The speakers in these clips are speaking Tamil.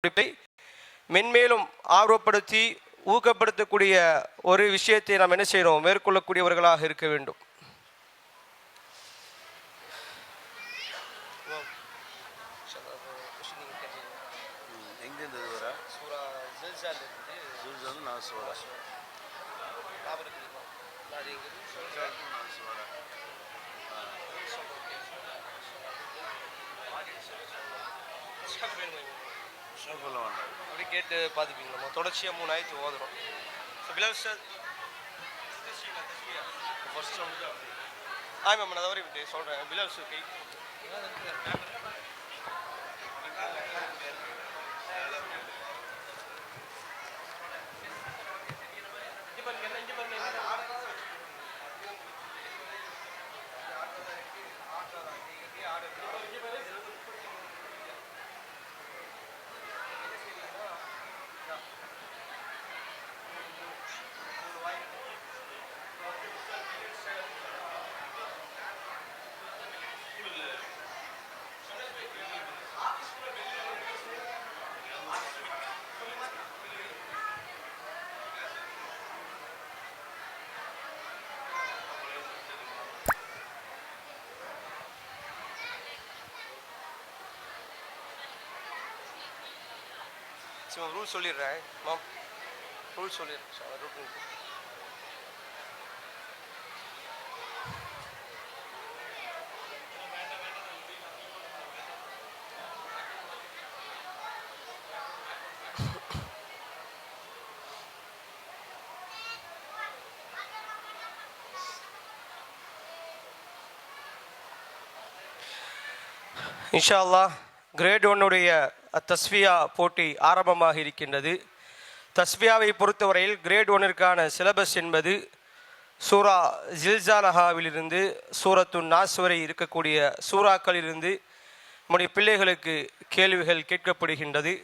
படிப்பை மென்மேலும் ஆர்வப்படுத்தி ஊக்கப்படுத்தக்கூடிய ஒரு விஷயத்தை நாம் என்ன செய்யணும், மேற்கொள்ளக்கூடியவர்களாக இருக்க வேண்டும். அப்படி கேட்டு பார்த்துப்பீங்க. நம்ம தொடர்ச்சியாக 3 ஆயத்து ஓதுறோம். ஆமாம், நான் தவறி விட்டு சொல்கிறேன். பிலால் சார் கை ரூல் சொல்லிடுறேன். ரூல் சொல்லிடுறேன். இன்ஷா அல்லாஹ் கிரேட் 1 தஸ்பியா போட்டி ஆரம்பமாக இருக்கின்றது. தஸ்பியாவை பொறுத்தவரையில் கிரேட் 1ற்கான சிலபஸ் என்பது சூரா ஜில்சாலஹாவிலிருந்து சூரத்து நாஸ் வரை இருக்கக்கூடிய சூறாக்களிலிருந்து நம்முடைய பிள்ளைகளுக்கு கேள்விகள் கேட்கப்படுகின்றது.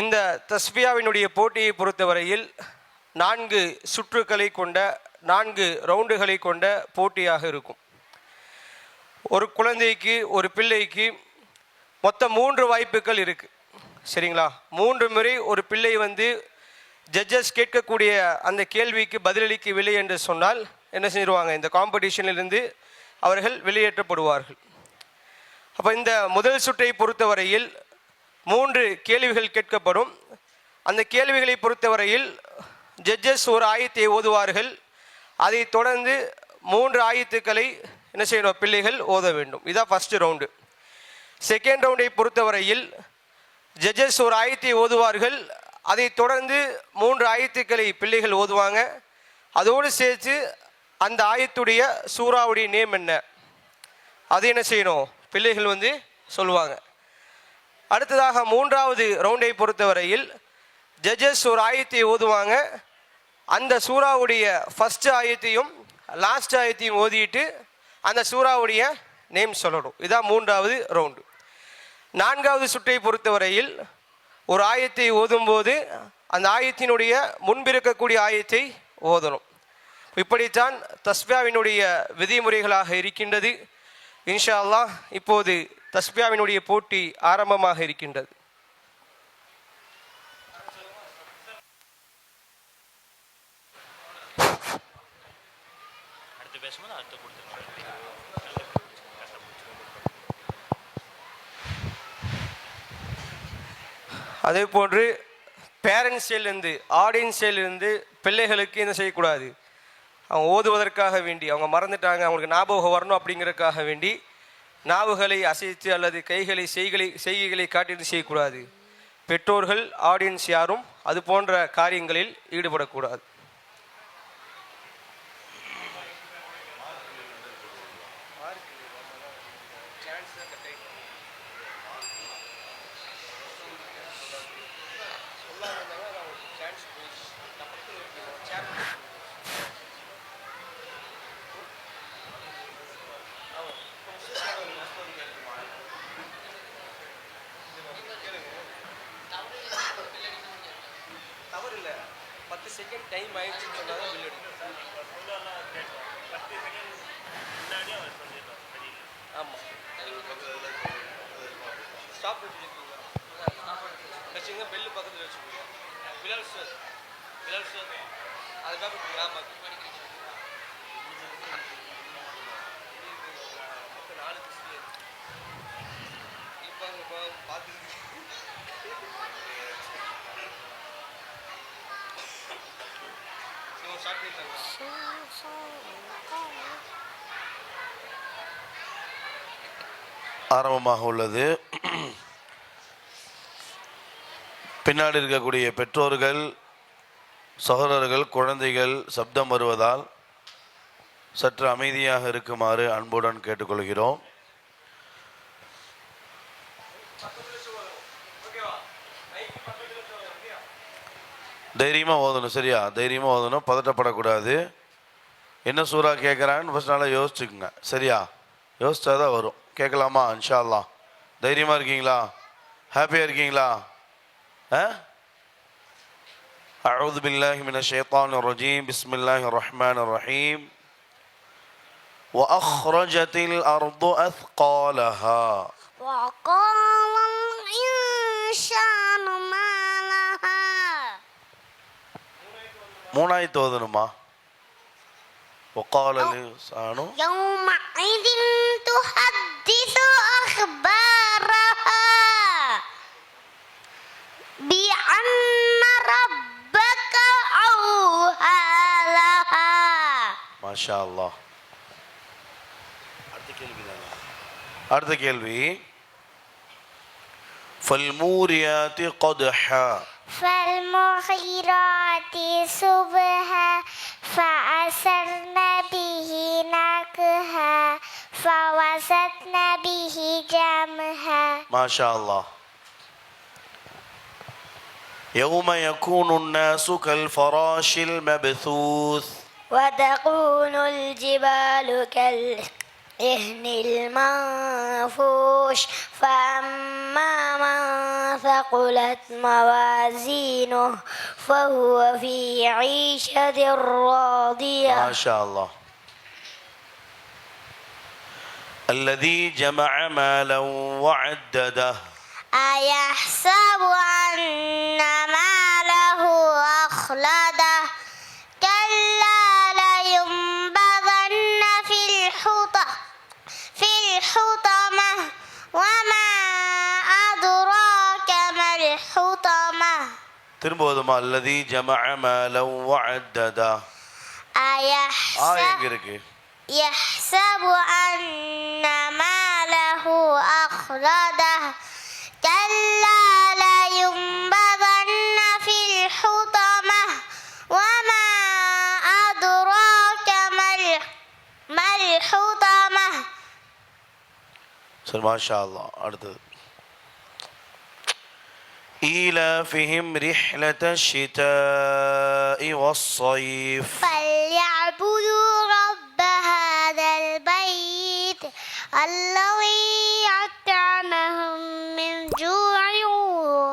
இந்த தஸ்பியாவினுடைய போட்டியை பொறுத்தவரையில் 4 சுற்றுக்களை கொண்ட 4 ரவுண்டுகளை கொண்ட போட்டியாக இருக்கும். ஒரு குழந்தைக்கு, ஒரு பிள்ளைக்கு மொத்தம் 3 வாய்ப்புகள் இருக்குது. சரிங்களா? 3 முறை ஒரு பிள்ளை ஜட்ஜஸ் கேட்கக்கூடிய அந்த கேள்விக்கு பதிலளிக்கவில்லை என்று சொன்னால் என்ன செஞ்சிருவாங்க, இந்த காம்படிஷனிலிருந்து அவர்கள் வெளியேற்றப்படுவார்கள். அப்போ இந்த முதல் சுற்றை பொறுத்தவரையில் 3 கேள்விகள் கேட்கப்படும். அந்த கேள்விகளை பொறுத்தவரையில் ஜட்ஜஸ் ஒரு ஆயத்தை ஓதுவார்கள். அதை தொடர்ந்து 3 ஆயத்துக்களை என்ன செய்யணும், பிள்ளைகள் ஓத வேண்டும். இதான் ஃபஸ்ட்டு ரவுண்டு. செகண்ட் ரவுண்டை பொறுத்தவரையில் ஜட்ஜஸ் ஒரு ஆயத்தை ஓதுவார்கள். அதை தொடர்ந்து 3 ஆயத்துக்களை பிள்ளைகள் ஓதுவாங்க. அதோடு சேர்த்து அந்த ஆயத்துடைய சூறாவுடைய நேம் என்ன, அது என்ன செய்யணும், பிள்ளைகள் சொல்லுவாங்க. அடுத்ததாக 3வது ரவுண்டை பொறுத்தவரையில் ஜட்ஜஸ் ஒரு ஆயத்தை ஓதுவாங்க. அந்த சூறாவுடைய ஃபஸ்ட்டு ஆயத்தையும் லாஸ்ட் ஆயத்தையும் ஓதிட்டு அந்த சூறாவுடைய நேம் சொல்லணும். இதுதான் 3வது ரவுண்டு. 4வது சுற்றை பொறுத்தவரையில் ஒரு ஆயத்தை ஓதும்போது அந்த ஆயத்தினுடைய முன்பிருக்கக்கூடிய ஆயத்தை ஓதணும். இப்படித்தான் தஸ்பியாவினுடைய விதிமுறைகளாக இருக்கின்றது. இன்ஷா அல்லாஹ் இப்போது தஸ்பியாவினுடைய போட்டி ஆரம்பமாக இருக்கின்றது. அதே போன்று பேரண்ட்ஸிலிருந்து, ஆடியன்ஸிலிருந்து பிள்ளைகளுக்கு என்ன செய்யக்கூடாது, அவங்க ஓதுவதற்காக வேண்டி, அவங்க மறந்துட்டாங்க, அவங்களுக்கு ஞாபகம் வரணும் அப்படிங்கிறதுக்காக வேண்டி நாவுகளை அசைத்து அல்லது செய்கைகளை காட்டி செய்யக்கூடாது. பெற்றோர்கள், ஆடியன்ஸ் யாரும் அது போன்ற காரியங்களில் ஈடுபடக்கூடாது. செகண்ட் டைம் ஆயிடுச்சுன்னு சொன்னால் தான் பில் எடுக்கும். ஆமாம், ஸ்டாப் பண்ணிருக்கீங்களா? வச்சுங்க, பெல்லு பக்கத்தில் வச்சுக்கோங்க. பிலால் சார், பிலால் சார், அது பேப்பர் ஆமாம். மொத்தம் 4 டிஸ்பிளே இப்போ பார்த்துக்கிட்டு ஸ்டார்ட் பண்ணிட்டாங்க. ஆரம்பமாக உள்ளது. பின்னாடி இருக்கக்கூடிய பெற்றோர்கள், சகோதரர்கள், குழந்தைகள் சப்தம் வருவதால் சற்று அமைதியாக இருக்குமாறு அன்புடன் கேட்டுக்கொள்கிறோம். தைரியமாக ஓதணும், சரியா? தைரியமாக ஓதணும், பதட்டப்படக்கூடாது. என்ன சூறா கேட்குறான்னு ஃபஸ்ட் நல்லா யோசிச்சுக்குங்க, சரியா? யோசிச்சாதான் வரும். கேட்கலாமா? இன்ஷா அல்லாஹ். தைரியமாக இருக்கீங்களா? ஹாப்பியாக இருக்கீங்களா? أعوذ بالله من الشيطان الرجيم. بسم الله الرحمن الرحيم. وأخرجت الأرض أثقالها وقال الإنسان ما لها. மூணாயிரத்து ஓதணுமா? وقال الإنسان يومئذ تحدث أخبارها بأن ربك أوحى لها. ما شاء الله. அடுத்த கேள்வி. فالموريات قدحا فالمغيرات صبحا فأثرن به نقعا فوسطن به جمعا. ما شاء الله. يوم يكون الناس كالفراش المبثوث وتكون الجبال كالعهن المنفوش فأما من ثقلت موازينه فهو في عيشة راضية. ما شاء الله. الذي جمع مالا وعدده أيحسب أن ماله أخلده كلا لينبذن في الحطمة وما أدراك ما الحطمة. திரும்புவதுமா? الذي جمع مالا وعدده. يحسب أن ماله أخلده كلا لينبذن في الحطمة وما أدراك ما الحطمة. சரி, மாஷா அல்லாஹ். அடுத்தது. إيلافهم رحلة الشتاء والصيف فليعبدوا رب هذا البيت الذي أطعمهم من جوع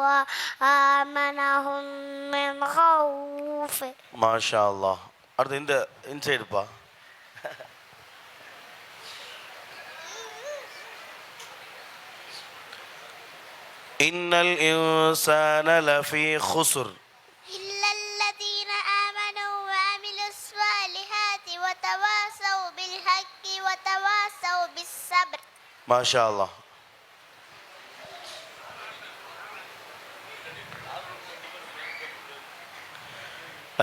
وآمنهم من خوف. மாஷா அல்லாஹ். அடுத்து இந்த இன்சைடுப்பா. إن الإنسان لفي خسر إلا الذين آمنوا وعملوا الصالحات وتواصوا بالحق وتواصوا بالصبر. ما شاء الله.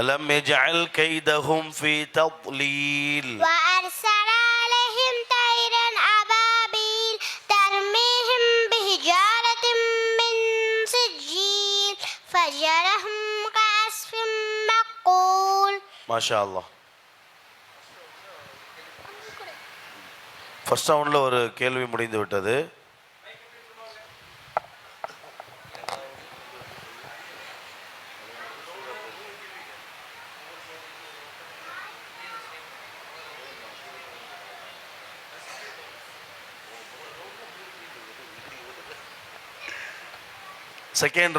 ألم يجعل كيدهم في تضليل وأرسل عليهم طيرا أبابيل ترميهم بحجارة من سجيل فجعلهم كعصف مأكول. ما شاء الله. ஃபர்ஸ்ட் ரவுண்டில் ஒரு கேள்வி முடிந்து விட்டது. செகண்ட்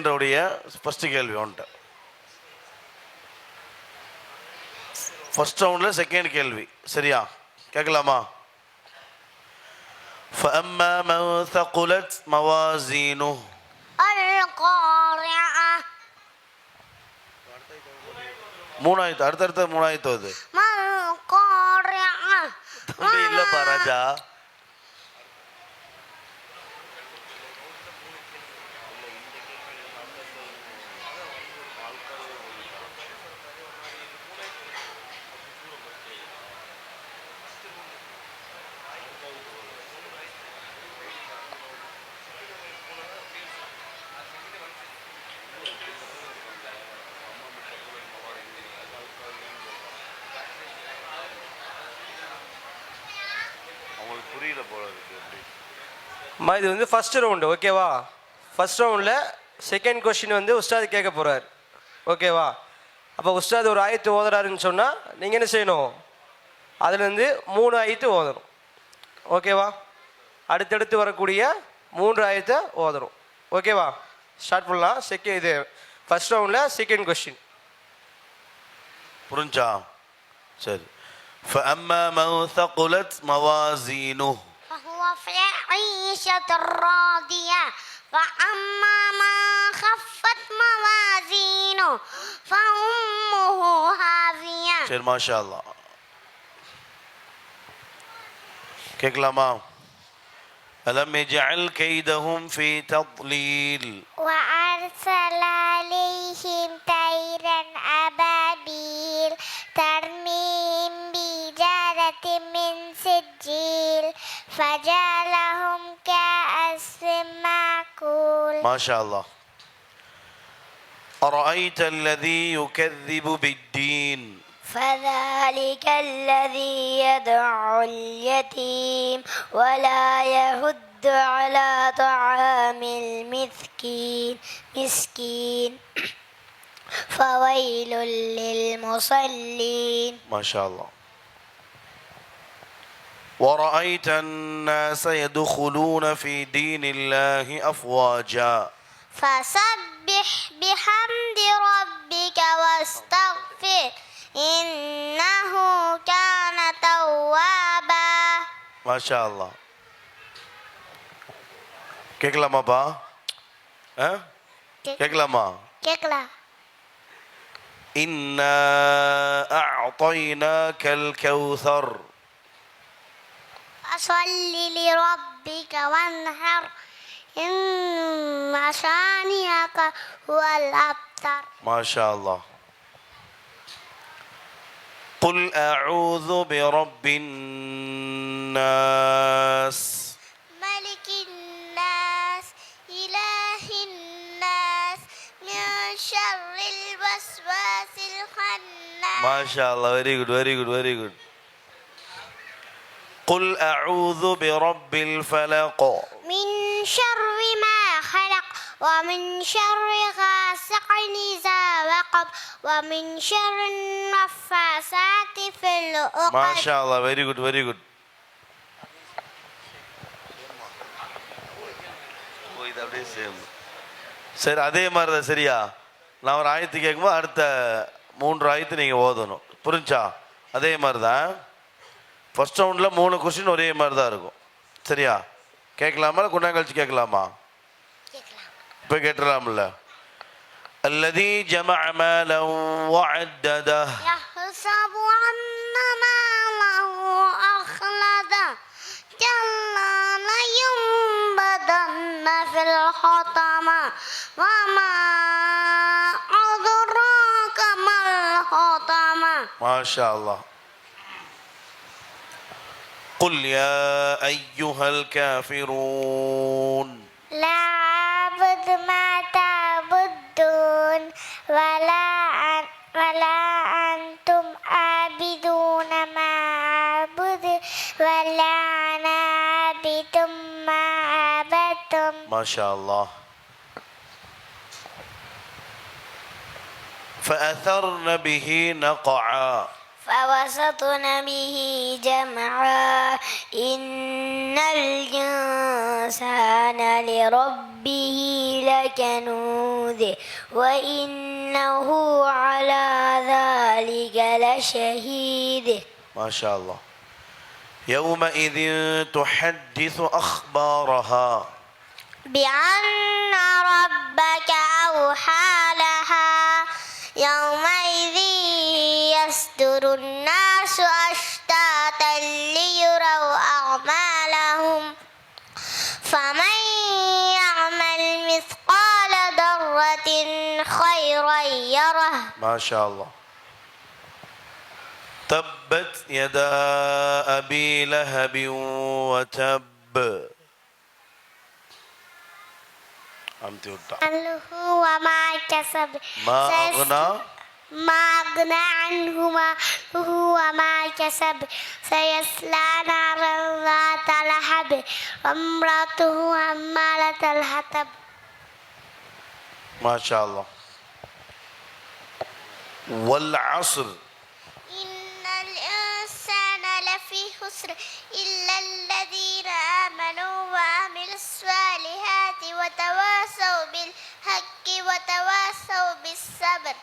ரவுடைய ஃபர்ஸ்ட் கேள்வி ஒன்று. ஃபர்ஸ்ட் ரவுண்டில் செகண்ட் கேள்வி, சரியா? கேட்கலாமா? فأما من ثقلت موازينه القارعة மூணாயிரத்து அடுத்தடுத்த மூணாயிரத்து வருது ما القارعة தம்பி இல்லப்பா ராஜா. அவங்களுக்கு புரியல போல இருக்கு. அம்மா இது வந்து ஃபர்ஸ்ட் ரவுண்டு, ஓகேவா? ஃபர்ஸ்ட் ரவுண்டில் செகண்ட் கொஸ்டின் வந்து உஸ்தாது கேட்க போகிறார், ஓகேவா? அப்போ உஸ்தாது ஒரு ஆயத்து ஓதுறாருன்னு சொன்னால் நீங்கள் என்ன செய்யணும்? அதுலேருந்து 3 ஆயத்து ஓதணும், ஓகேவா? அடுத்தடுத்து வரக்கூடிய 3 ஆயத்தை ஓதணும், ஓகேவா? ஸ்டார்ட் பண்ணலாம். இது ஃபர்ஸ்ட் ரவுண்டில் செகண்ட் கொஸ்டின். புரிஞ்சா? சரி. فأما من ثقلت موازينه فهو في عيشة راضية وأما من خفت موازينه فأمه هاوية. சரி மாஷா அல்லாஹ். கேட்கலாமா? ألم يجعل كيدهم في تضليل وأرسل عليهم طيرا أبابيل ترميهم بحجارة من سجيل فجعلهم كعصف مأكول. ما شاء الله. أرأيت الذي يكذب بالدين فذلك الذي يدعو اليتيم ولا يحض على طعام المسكين فويل للمصلين. ما شاء الله. ورأيت الناس يدخلون في دين الله أفواجا فسبح بحمد ربك واستغفر إنه كان توابا. ما شاء الله. கேட்கலாமாப்பா? கேட்கலாமா? கேட்கலாம். إنا أعطيناك الكوثر فصل لربك وانحر إن شانئك هو الأبتر. ما شاء الله. قل أعوذ برب الناس ملك الناس إله الناس من شر الوسواس الخناس. ما شاء الله. very good, very good, very good. قل أعوذ برب الفلق من شر ما خلق ومن شر غاسق إذا وقب ومن شر النفاثات في العقد. ما شاء الله. very good, very good. இது அப்படியே சேம். சரி அதே மாதிரி தான் சரியா? நான் ஒரு ஆயத்து கேட்கும்போது அடுத்த 3 ஆயத்து நீங்கள் ஓதணும். புரிஞ்சா? அதே மாதிரி தான் ஃபர்ஸ்ட் ரவுண்டில் 3 கொஸ்டின் ஒரே மாதிரி தான் இருக்கும். சரியா? கேட்கலாமா? கொஞ்ச நேரம் கழிச்சு கேட்கலாமா? இப்போ கேட்டுடலாம்ல. الذي جمع مالا وعدده يحسب أن ماله أخلده كلا لينبذن في الحطمة وما أدراك ما الحطمة. ما شاء الله. قل يا أيها الكافرون لا أعبد ما تعبدون ولا أنتم عابدون ما أعبد ولا أنا عابد ما عبدتم. ما شاء الله. فأثرن به نقعا فوسطن به جمعا إن الإنسان لربه لكنود وإنه على ذلك لشهيد. ما شاء الله. يومئذ تحدث أخبارها بأن ربك يومئذ يصدر الناس أشتاتا ليروا أعمالهم فمن يعمل مثقال ذرة خيرا يره. ما شاء الله. تبت يدا أبي لهب وتب. أمتي ودا. عنه وما كسب ما أغنى عنه وما كسب سيصلى نارا ذات لهب وامرأته حمالة الحطب. ما شاء الله. والعصر. إن الإنسان لفي خسر إلا الذين آمنوا وعملوا الصالحات وتواصوا بالحق وتواصوا بالصبر.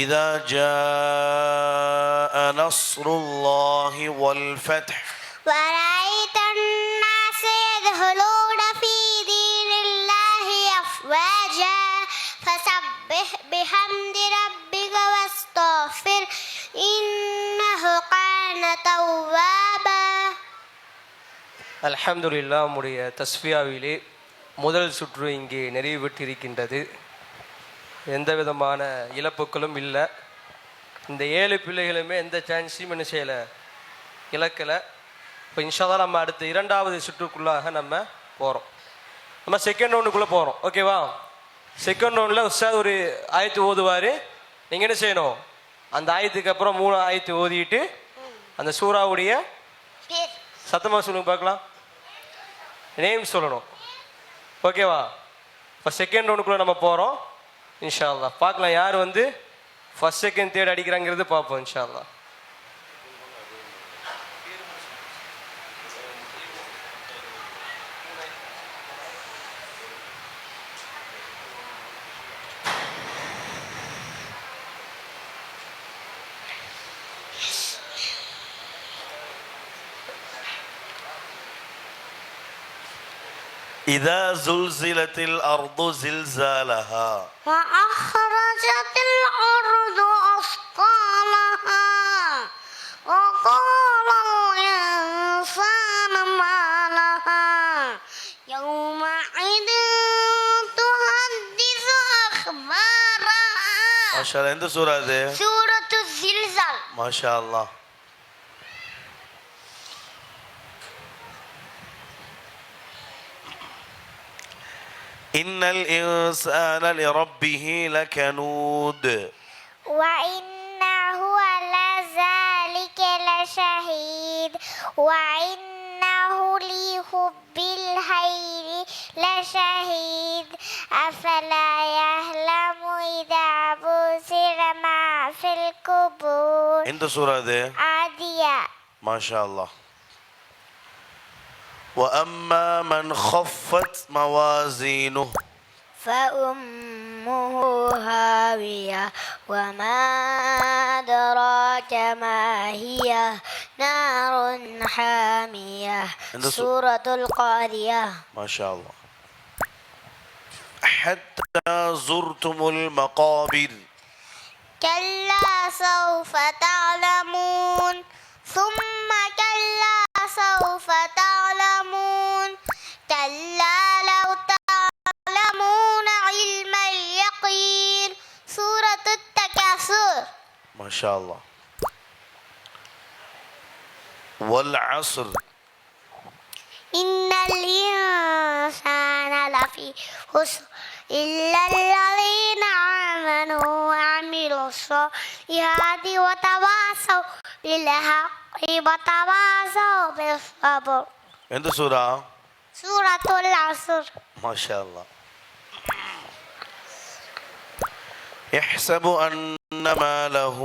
إذا جاء نصر الله والفتح. ورأيت الناس يدخلون في دين الله أفواجا فسبح بحمد ربك واستغفر إنه كان توابا. அல்ஹம்துலில்லாஹ் நம்முடைய தஸ்பியாவிலே முதல் சுற்று இங்கே நிறைவு பெற்றிருக்கின்றது. எந்த விதமான இழப்புகளும் இல்லை. இந்த 7 பிள்ளைகளுமே எந்த சான்ஸையும் என்ன செய்யலை, இழக்கலை. இப்போ இன்ஷால்லா நம்ம அடுத்த 2வது சுற்றுக்குள்ளாக நம்ம போகிறோம். நம்ம செகண்ட் ரவுண்டுக்குள்ளே போகிறோம். ஓகேவா? செகண்ட் ரவுண்டில் உஸ்தாத் ஒரு ஆயத்து ஓதுவார். நீங்கள் என்ன செய்யணும், அந்த ஆயத்துக்கு அப்புறம் 3 ஆயத்து ஓதிட்டு அந்த சூறாவுடைய சத்தமாக சொல்லுங்க பார்க்கலாம், நேம் சொல்லணும். ஓகேவா? இப்போ செகண்ட் ரவுண்டுக்குள்ளே நம்ம போகிறோம். இன்ஷா அல்லாஹ் பார்க்கலாம் யார் வந்து ஃபர்ஸ்ட் செகண்ட் தேர்ட் அடிக்கிறாங்கிறது பார்ப்போம் இன்ஷா அல்லாஹ். إذا زلزلت الأرض زلزالها وأخرجت الأرض أثقالها وقال الإنسان ما لها يومئذ تحدث أخبارها. ما شاء الله. எந்த சூரா இது? سورة الزلزال. ما شاء الله. إن الإنسان لربه لكنود وإنه على ذلك لشهيد وإنه لحب الخير لشهيد أفلا يعلم إذا بصر ما في القبور. எந்த சூரா இது? عادية. ما شاء الله. وأما من خفت موازينه فأمه هاوية وما أدراك ما هي نار حامية. سورة القارية. ما شاء الله. حتى زرتم المقابر كلا سوف تعلمون ثم كلا سوف تعلمون كلا لو تعلمون علم اليقين. سورة التكاثر. ما شاء الله. والعصر. إن الإنسان لفي خسر إلا الذين آمنوا وعملوا الصالحات وتواصوا بالحق وتواصوا بالصبر. எந்த சூரா? سورة العصر. ما شاء الله. يحسب أن ماله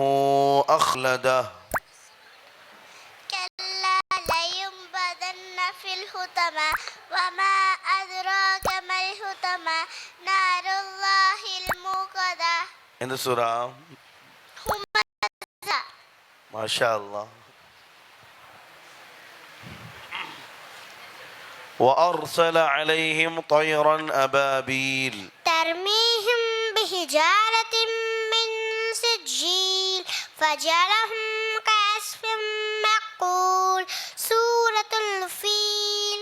أخلده كلا لينبذن في الحطمة وما أدراك ما الحطمة نار الله الموقدة. எந்த சூரா? همزة. ما شاء الله. وأرسل عليهم طيرا أبابيل ترميهم بحجارة من سجيل فجعلهم كعصف مأكول سورة الفيل.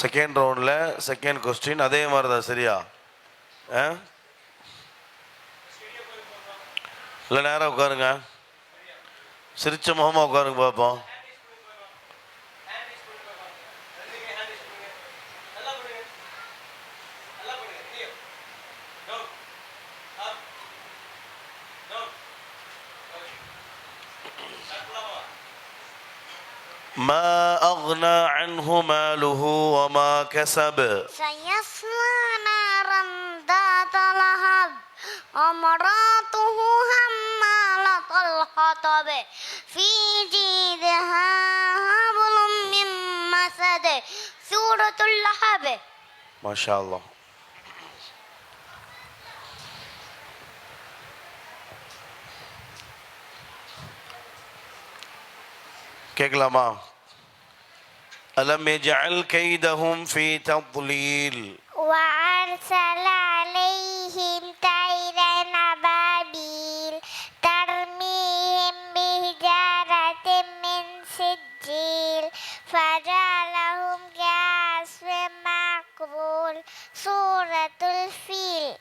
செகண்ட் ரவுண்டில் செகண்ட் கொஸ்டின் அதே மாதிரி தான், சரியா? இல்லை நேரம் உட்காருங்க, சிரிச்ச முகமாக உட்காருங்க பார்ப்போம். ما أغنى عنه ماله وما كسب سيصلى نارا ذات لهب وامرأته حمالة الحطب في جيدها حبل من مسد سورة اللهب. ما شاء الله. கேட்கலாமா? ألم يجعل كيدهم في تضليل وأرسل عليهم طيرا أبابيل ترميهم بحجارة من سجيل فجعلهم كعصف مأكول سورة الفيل.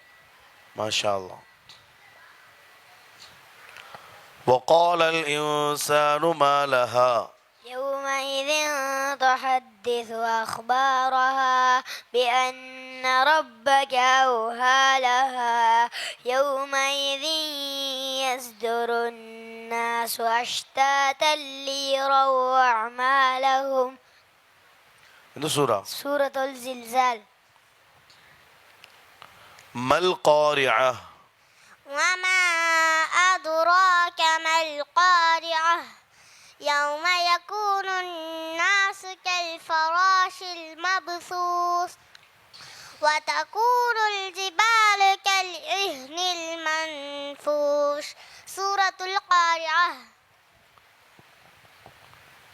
ما شاء الله. وقال الإنسان ما لها يومئذ تحدث أخبارها بأن ربك أوحى لها يومئذ يصدر الناس أشتاتا ليروا أعمالهم. இந்த சூரா سورة الزلزال. ما القارعة وما أدراك ما القارعة يوم يكون الناس كالفراش المبثوث وتكون الجبال كالعهن المنفوش سورة القارعة.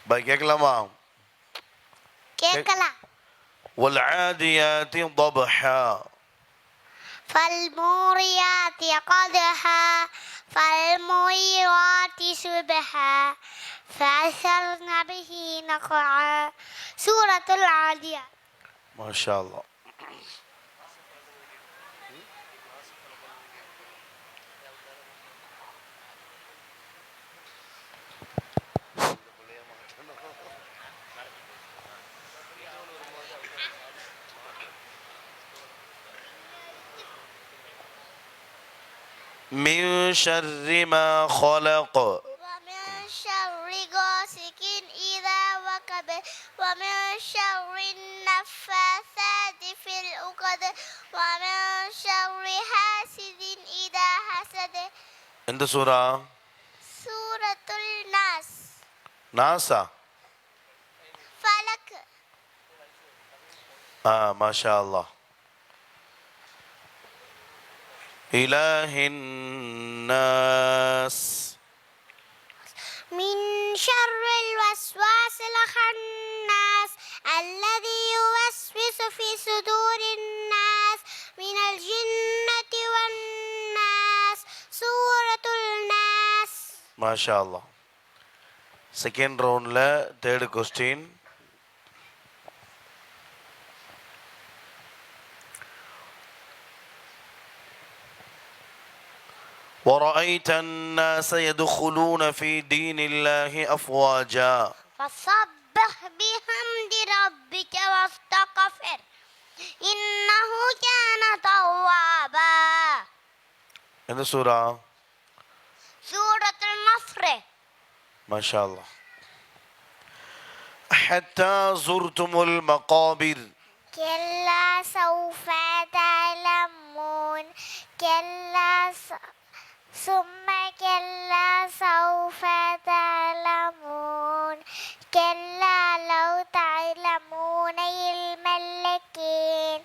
باي கேட்கலாமா? கேட்கலாம். والعاديات ضبحا فالموريات قدحا فالمغيرات صبحا فأثرن به نقعا سورة العاديات. ما شاء الله. من شر ما خلق ومن شر غاسق إذا وقب ومن شر النفاثات في العقد ومن شر حاسد إذا حسد. எந்த சூரா? سورة الناس. நாசா? فلك. ما شاء الله. إله الناس. من شر الوسواس الخناس الذي يوسوس في صدور الناس من الجنة والناس سورة الناس. ما شاء الله. செகண்ட் ரவுண்டில் தேர்டு கொஸ்டின். ورأيت الناس يدخلون في دين الله أفواجا فسبح بحمد ربك واستغفر إنه كان توابا. எந்த சூரா? سورة النصر. ما شاء الله. حتى زرتم المقابر كلا سوف تعلمون كلا ثم كلا سوف تعلمون كلا لو تعلمون علم اليقين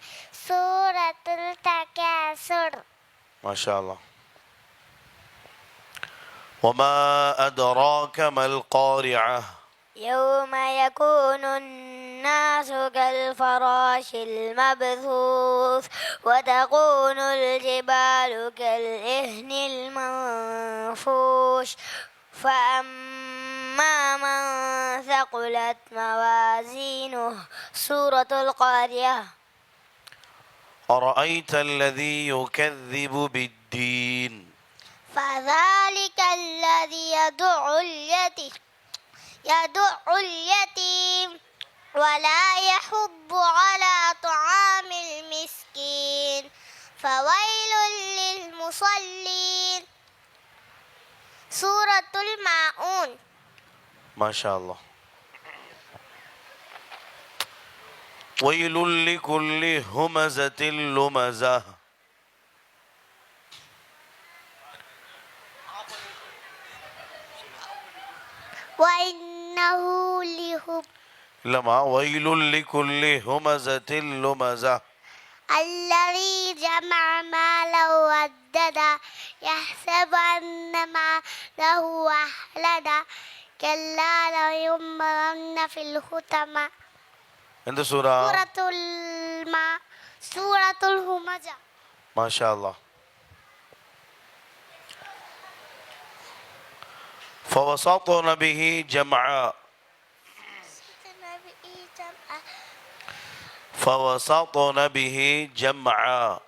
سورة التكاثر. ما شاء الله. وما أدراك ما القارعة يوم يكون الناس كالفراش المبثوث وتكون الجبال كالعهن المنفوش فأما من ثقلت موازينه سورة القارية أرأيت الذي يكذب بالدين فذلك الذي يدع اليتيم ولا يحض على طعام المسكين فويل للمصلين سورة الماعون ما شاء الله ويل لكل همزة لمزة وإنه لحب لما ويل لكل همزة لمزة الذي جمع مالا وعددا يحسب أن ماله أخلدا كلا لينبذن في الحطمة عند سورة سورة الهمزة ما شاء الله فوسطن به جمعا فوسطن به جمعا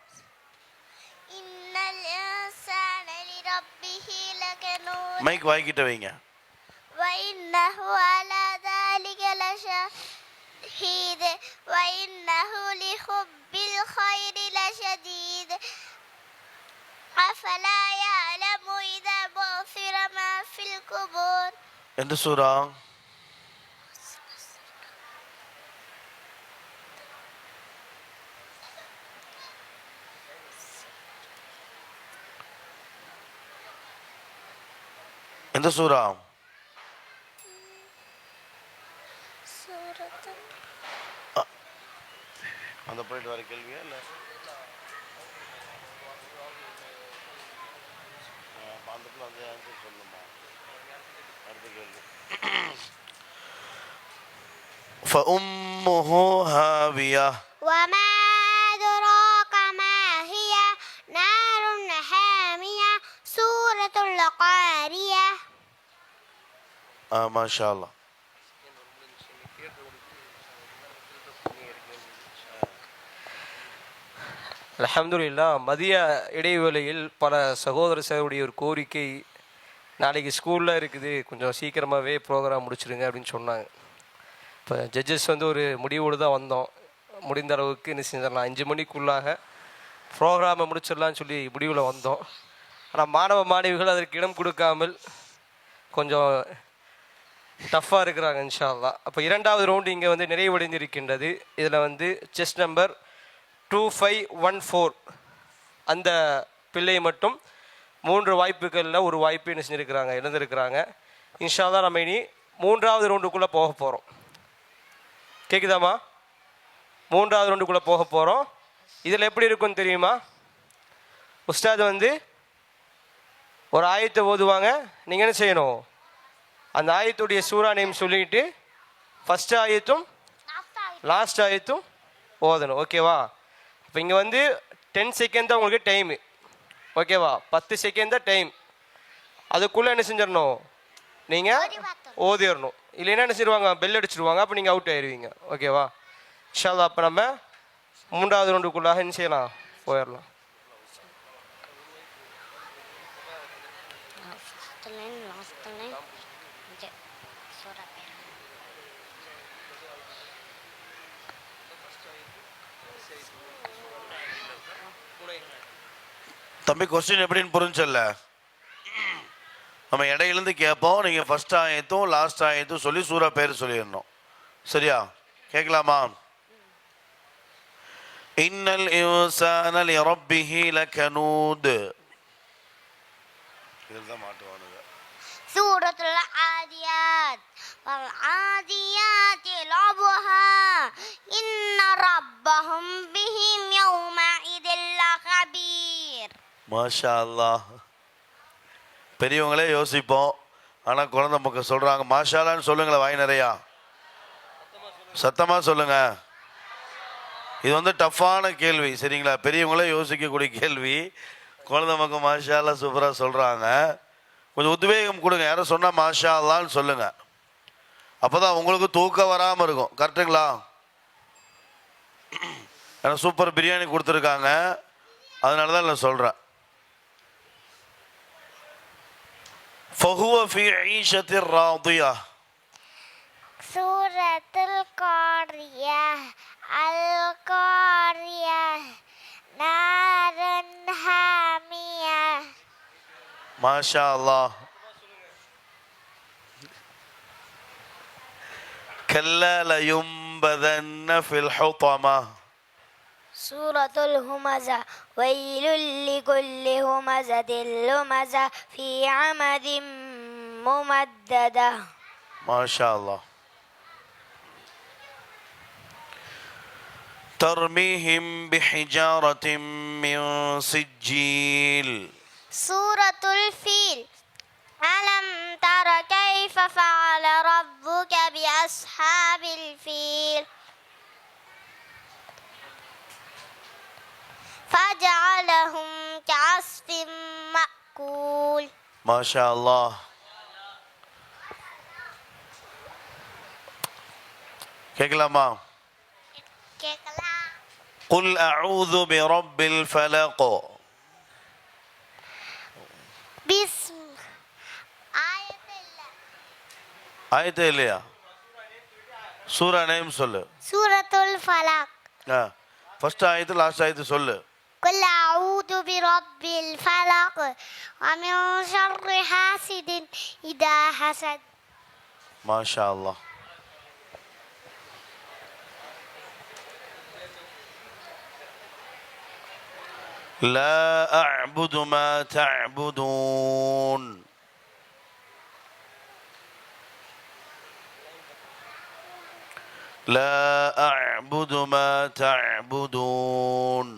إن الإنسان لربه لكنود மைக் வாங்கிட்டு வைங்க وإنه على ذلك لشهيد وإنه لحب الخير لشديد أفلا يعلم إذا بعثر ما في القبور எந்த சூரா எந்த சூரா அந்த போயிட்டு வர கேள்வியா இல்லை அந்த ஆன்சர் சொல்லுமா அடுத்த கேள்வி فأمه هاوية وما أدراك ما هي نار حامية سورة القارية ما شاء الله அல்ஹம்துலில்லாஹ் மதிய இடைவேளையில் பல சகோதர சகோதரிய ஒரு கோரிக்கை நாளைக்கு ஸ்கூலில் இருக்குது கொஞ்சம் சீக்கிரமாகவே ப்ரோக்ராம் முடிச்சிடுங்க அப்படின்னு சொன்னாங்க. இப்போ ஜட்ஜஸ் வந்து ஒரு முடிவோடு தான் வந்தோம். முடிந்த அளவுக்கு என்ன செஞ்சிடலாம் 5 மணிக்குள்ளாக ப்ரோக்ராமை முடிச்சிடலான்னு சொல்லி முடிவில் வந்தோம். ஆனால் மாணவ மாணவிகள் அதற்கு இடம் கொடுக்காமல் கொஞ்சம் டஃப்பாக இருக்கிறாங்க இன்ஷா அல்லாஹ். அப்போ 2வது ரவுண்டு இங்கே வந்து நிறைவடைந்திருக்கின்றது. இதில் வந்து செஸ் நம்பர் 2514 அந்த பிள்ளை மட்டும் 3 வாய்ப்புகளில் ஒரு வாய்ப்பு என்ன செஞ்சுருக்கிறாங்க இழந்திருக்கிறாங்க. இன்ஷா அல்லாஹ் நம்ம இனி 3வது ரவுண்டுக்குள்ளே போக போகிறோம். கேட்குதாம்மா? 3வது ரவுண்டுக்குள்ளே போக போகிறோம். இதில் எப்படி இருக்குன்னு தெரியுமா? உஸ்தாத் வந்து ஒரு ஆயத்தை ஓதுவாங்க. நீங்கள் என்ன செய்யணும்? அந்த ஆயத்துடைய சூரா நேம் சொல்லிட்டு ஃபஸ்ட்டு ஆயத்தும் லாஸ்ட் ஆயத்தும் ஓதணும். ஓகேவா? இப்போ இங்கே வந்து 10 செகண்ட் தான் உங்களுக்கு டைமு. ஓகேவா? 10 செகண்ட் தான் டைம். அதுக்குள்ளே என்ன செஞ்சிடணும்? நீங்கள் ஓதிடணும். இல்லைன்னா என்ன செய்வாங்க? பெல் அடிச்சிடுவாங்க. அப்போ நீங்கள் அவுட் ஆயிடுவீங்க. ஓகேவா? இன்ஷா அல்லாஹ் அப்போ நம்ம 3வது ரவுண்டுக்குள்ளாக என்ன செய்யலாம்? போயிடலாம். தம்பி கொஸ்டின் எப்படின்னு புரிஞ்சல்ல? நம்ம இடையிலேருந்து கேட்போம். நீங்கள் ஃபஸ்ட் ஆயத்தும் லாஸ்ட் ஆயத்தும் சொல்லி சூரா பேர் சொல்லிடணும். சரியா? கேட்கலாமா? இன்னல் இன்சான லிரப்பிஹி லகனூத். இதுதான் மாட்டுவானுங்க. சூரத்துல் ஆதியாத் வல் ஆதியாத்தி லபஹா இன்ன ரப்பஹும் பிஹிம் யௌமஇதில் லகபீர். மாஷா அல்லாஹ். பெரியவங்களே யோசிப்போம். ஆனால் குழந்தை மக்கள் சொல்கிறாங்க மாஷாலான்னு சொல்லுங்களேன் வாய் நிறையா. சத்தமாக சொல்லுங்க. இது வந்து டஃப்பான கேள்வி சரிங்களா, பெரியவங்களே யோசிக்கக்கூடிய கேள்வி. குழந்தை மக்கள் மாஷா அல்லா சூப்பராக சொல்கிறாங்க. கொஞ்சம் உத்வேகம் கொடுங்க. யாரும் சொன்னால் மாஷா அல்லான்னு சொல்லுங்க. அப்போ தான் உங்களுக்கு தூக்கம் வராமல் இருக்கும். கரெக்டுங்களா? ஏன்னா சூப்பர் பிரியாணி கொடுத்துருக்காங்க, அதனால தான் நான் சொல்கிறேன். فهو في عيشة راضية. سورة القارية القارية نار حامية. ما شاء الله. كلا لينبذن في الحطمة. سورة الهمزة ويل لكل همزة لمزة في عمد ممددة. ما شاء الله. ترميهم بحجارة من سجيل. سورة الفيل ألم تر كيف فعل ربك بأصحاب الفيل فجعلهم كعصف مأكول. ما شاء الله. கேட்கலாமா? கேட்கலாம். قل أعوذ برب الفلق. بسم ஆயத்தே இல்லையா? சூரா நேம் சொல்லு. سورة الفلق. ஃபர்ஸ்ட் ஆயத்து லாஸ்ட் ஆயத்து சொல்லு. قل أعوذ برب الفلق ومن شر حاسد إذا حسد. ما شاء الله. لا أعبد ما تعبدون. لا أعبد ما تعبدون.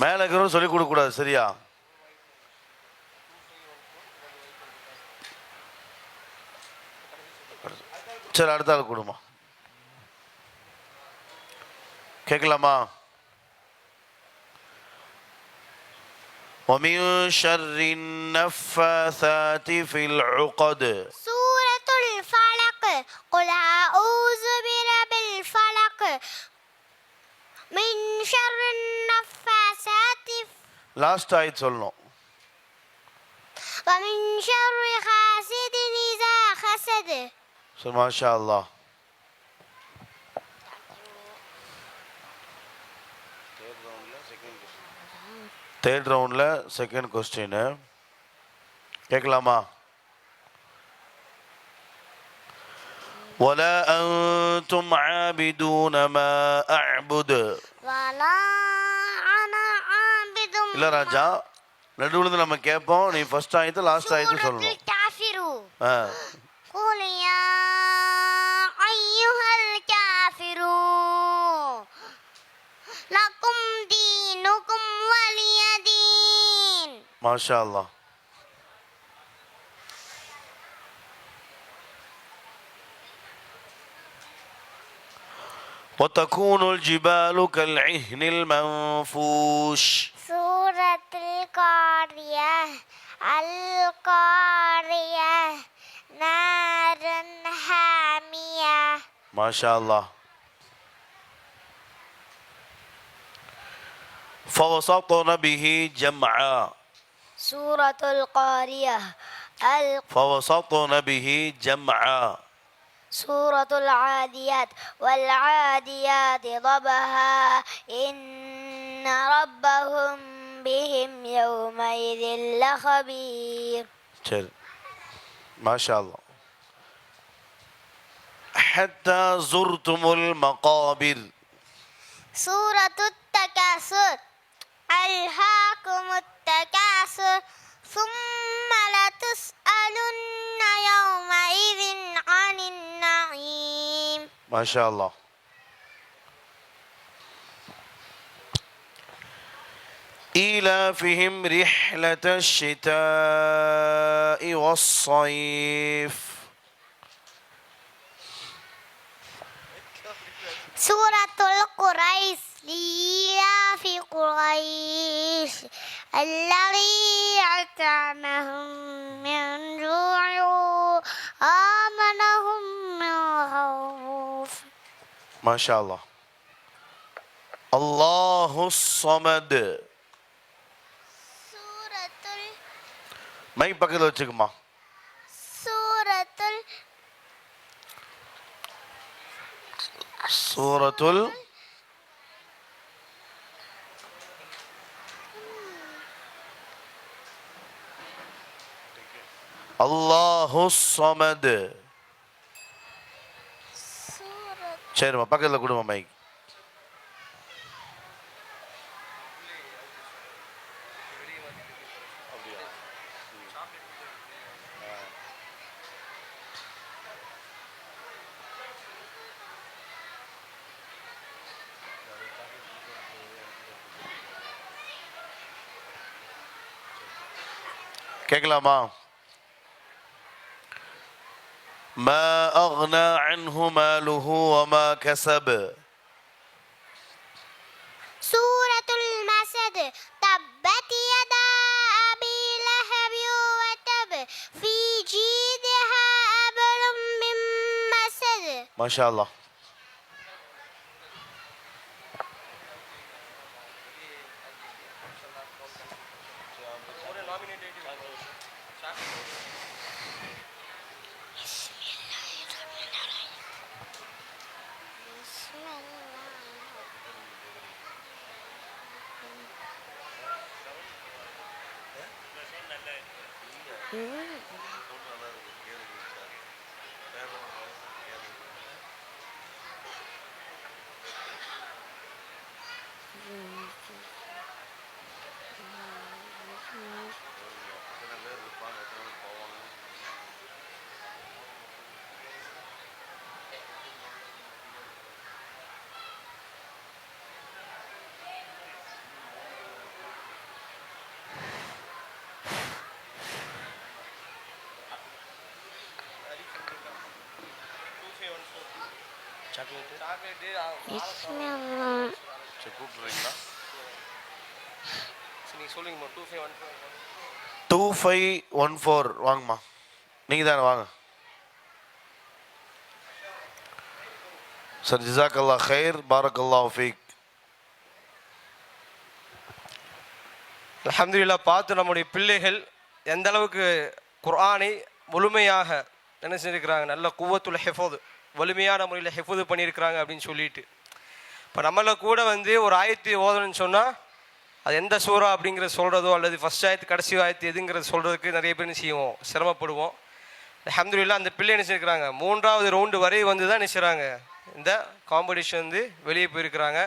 மேலே இருக்கிறவங்க சொல்லிக் கொடுக்கக்கூடாது சரியா? சரி அடுத்த ஆள் கொடுமா. கேட்கலாமா? ومن شر النفاثات في العقد. سورة الفلق قل أعوذ برب الفلق من شر النفاثات லாஸ்ட் ஆயத்து சொல்லணும். ومن شر حاسد إذا حسد. சரி மாஷா அல்லாஹ். தேர்ட் ரவுண்டில் செகண்ட் கொஸ்டின் கேட்கலாமா? ولا أنتم عابدون ما أعبد. ولا أنا عابد இல்லை ராஜா, நடுவில் நம்ம கேட்போம். நீ ஃபர்ஸ்ட் ஆயத்து லாஸ்ட் ஆயத்து سورة சொல்லணும். الكافرون. ஆ قل يا أيها الكافرون لكم دينكم ولي دين. மாஷா அல்லாஹ். وتكون الجبال كالعهن المنفوش. سورة القارية القارية نار حامية. ما شاء الله. فوسطن به جمعا. سورة القارية فوسطن به جمعا. سورة العاديات والعاديات ضبها إن ربهم بهم يومئذ لخبير. சரி ما شاء الله. حتى زرتم المقابر. سورة التكاثر ألهاكم التكاثر ثم لتسألن يومئذ عن النعيم. ما شاء الله. إيلافهم رحلة الشتاء والصيف. سورة القريش لإيلاف قريش الذي أطعمهم من جوع وآمنهم من خوف. ما شاء الله. الله الصمد. மை பக்கத்தில் வச்சுக்குமா. சூரத்துல் அல்லாஹு ஸமத். சரிம்மா பக்கத்தில் கொடுமா மைக். கேட்கலாமா. ما أغنى عنه ماله وما كسب. سورة المسد تبت يدا أبي لهب وتب في جيدها حبل من مسد. ما شاء الله. சொல்லுங்கம்மா. 2514 வாங்கம்மா. நீங்கள் தானே வாங்க சார். ஜிசாக்கல்லா ஹைர், பாரக்கல்லாஹு ஃபீக். அல்ஹம்துலில்லாஹ். பார்த்து நம்முடைய பிள்ளைகள் எந்த அளவுக்கு குர்ஆனை முழுமையாக என்ன செஞ்சுருக்கிறாங்க, நல்ல குவத்துல் ஹிஃபது, வலிமையான முறையில் ஹிஃபது பண்ணியிருக்கிறாங்க அப்படின்னு சொல்லிட்டு. இப்போ நம்மள கூட ஒரு ஆயத்து ஓதணும்னு சொன்னால் அது எந்த சூறா அப்படிங்கிற சொல்கிறதோ அல்லது ஃபஸ்ட் ஆயத்து கடைசி ஆயத்து எதுங்கிறது சொல்கிறதுக்கு நிறைய பேர் என்ன செய்வோம், சிரமப்படுவோம். அல்ஹம்துலில்லாஹ் அந்த பிள்ளை என்ன செஞ்சுருக்கிறாங்க, 3வது ரவுண்டு வரை தான் என்ன செய்கிறாங்க, இந்த காம்படிஷன் வெளியே போயிருக்கிறாங்க.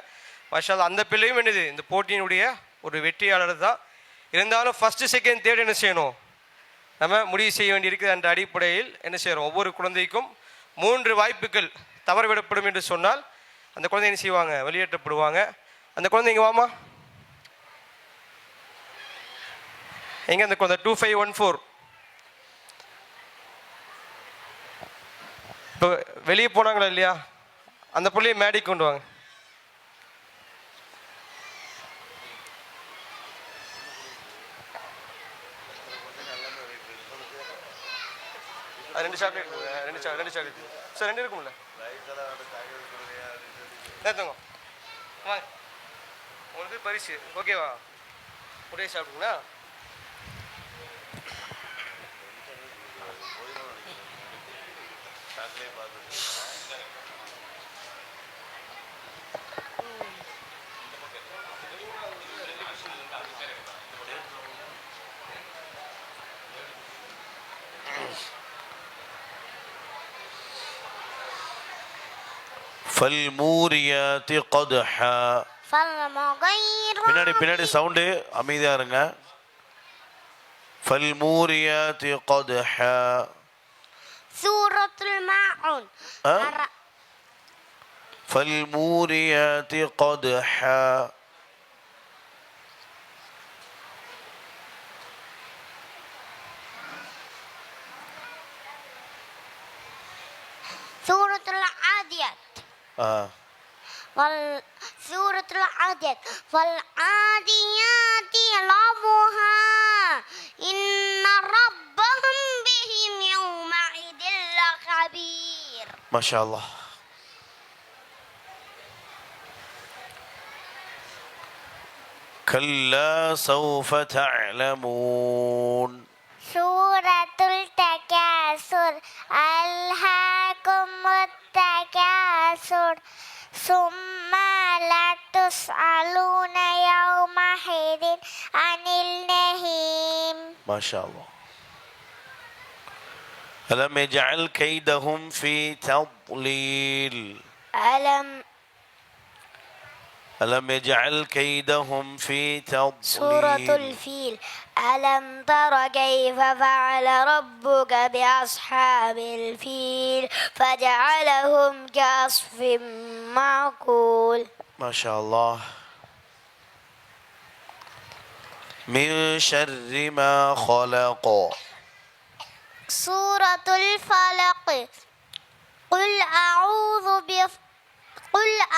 மாஷாஅல்லாஹ் அந்த பிள்ளையும் என்னது இந்த போட்டியினுடைய ஒரு வெற்றியாளர் தான். இருந்தாலும் ஃபஸ்ட்டு செகண்ட் தேர்ட் என்ன செய்யணும், நம்ம முடிவு செய்ய வேண்டியிருக்குது. என்ற அடிப்படையில் என்ன செய்கிறோம், ஒவ்வொரு குழந்தைக்கும் 3 வாய்ப்புகள் தவறவிடப்படும் என்று சொன்னால் அந்த குழந்தை என்ன செய்வாங்க, வெளியேற்றப்படுவாங்க. அந்த குழந்தைங்க வாமா, எங்கே அந்த குழந்தை 2514 இப்போ வெளியே போனாங்களா இல்லையா, அந்த பிள்ளையை மேடைக்கு கொண்டு வாங்க. ரெண்டு சாக்லேட் ரெண்டு சாக்லேட் சார், 2 இருக்கும்ல நேற்றுங்க வாங்க. உங்களுக்கு பரிசு ஓகேவா, ஒரே சாப்பிடுங்களா. فالموريات قدحا. பின்னாடி சவுண்டு அமைதியா இருங்க. فالموريات قدحا. சூரத்துல் மாஊன். فالموريات قدحا. சூரத்துல் ஆதியாத் சூரத்துல் ஆதியாத் வல் ஆதியாத்தி லபுஹா இன்ன ரப்பஹும் பிஹிம் யௌமஇதில் லகபீர். மாஷா அல்லாஹ். كلا سوف تعلمون. சூரத்துல் தகாசுர் அல்ஹாகுமுத் தகாசுர் சும்மா லதுஸ்அலூன யௌமஹிதின் அனில் நஹீம். ما شاء الله. ألم يجعل كيدهم في تضليل. ألم يجعل كيدهم في تضليل. سورة الفيل. ألم تر كيف فعل ربك بأصحاب الفيل فجعلهم كعصف معقول. ما شاء الله. من شر ما خلق. سورة الفلق. قل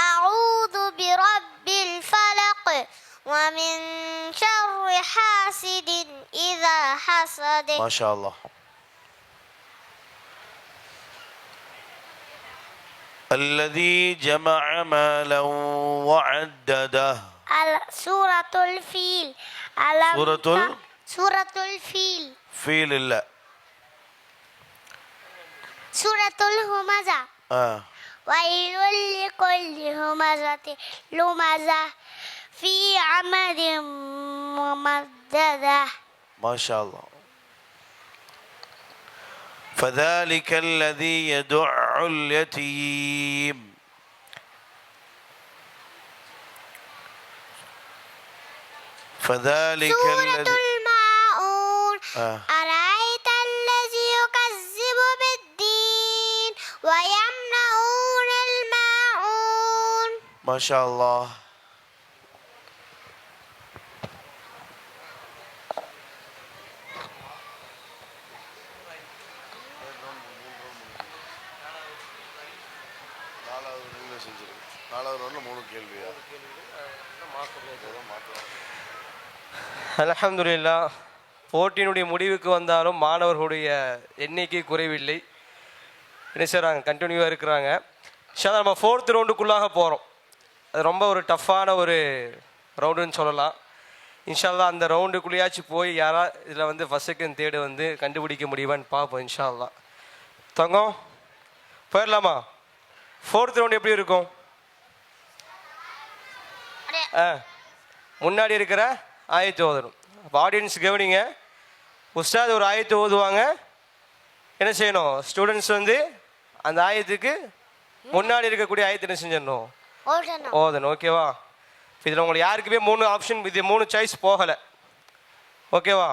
أعوذ برب الفلق ومن شر حاسد إذا حسد. ما شاء الله. الذي جمع مالا وعدده. سورة الفيل. سورة الفيل. فيل الله. سورة الهمزة. ويل لكل همزة لمزة في عمد ممددة. ما شاء الله. فذلك الذي يدع اليتيم. فذلك سورة الماعون. أرأيت الذي يكذب بالدين ويمنعون الماعون. ما شاء الله. அல்ஹம்துலில்லாஹ். போட்டியினுடைய முடிவுக்கு வந்தாலும் மாணவர்களுடைய எண்ணிக்கை குறைவில்லை. என்ன செய்கிறாங்க, கண்டினியூவாக இருக்கிறாங்க. இன்ஷால்லா நம்ம 4th ரவுண்டுக்குள்ளாக போகிறோம். அது ரொம்ப ஒரு டஃப்பான ஒரு ரவுண்டுன்னு சொல்லலாம். இன்ஷால்லா அந்த ரவுண்டுக்குள்ளேயாச்சும் போய் யாரா இதில் வந்து ஃபஸ்ட் செகண்ட் தேர்டு வந்து கண்டுபிடிக்க முடியுமான்னு பார்ப்போம். இன்ஷால்லா தங்கம் போயிடலாமா? 4th ரவுண்டு எப்படி இருக்கும்? முன்னாடி இருக்கிற ஆயத்து ஓதணும். அப்போ ஆடியன்ஸ் கவனிங்க. உஸ்தாத் ஒரு ஆயத்து ஓதுவாங்க. என்ன செய்யணும்? ஸ்டூடெண்ட்ஸ் வந்து அந்த ஆயத்துக்கு முன்னாடி இருக்கக்கூடிய ஆயத்து என்ன செஞ்சிடணும்? ஓதணும். ஓகேவா? இதில் உங்களுக்கு யாருக்குமே 3 ஆப்ஷன், இது 3 சாய்ஸ் போகலை. ஓகேவா?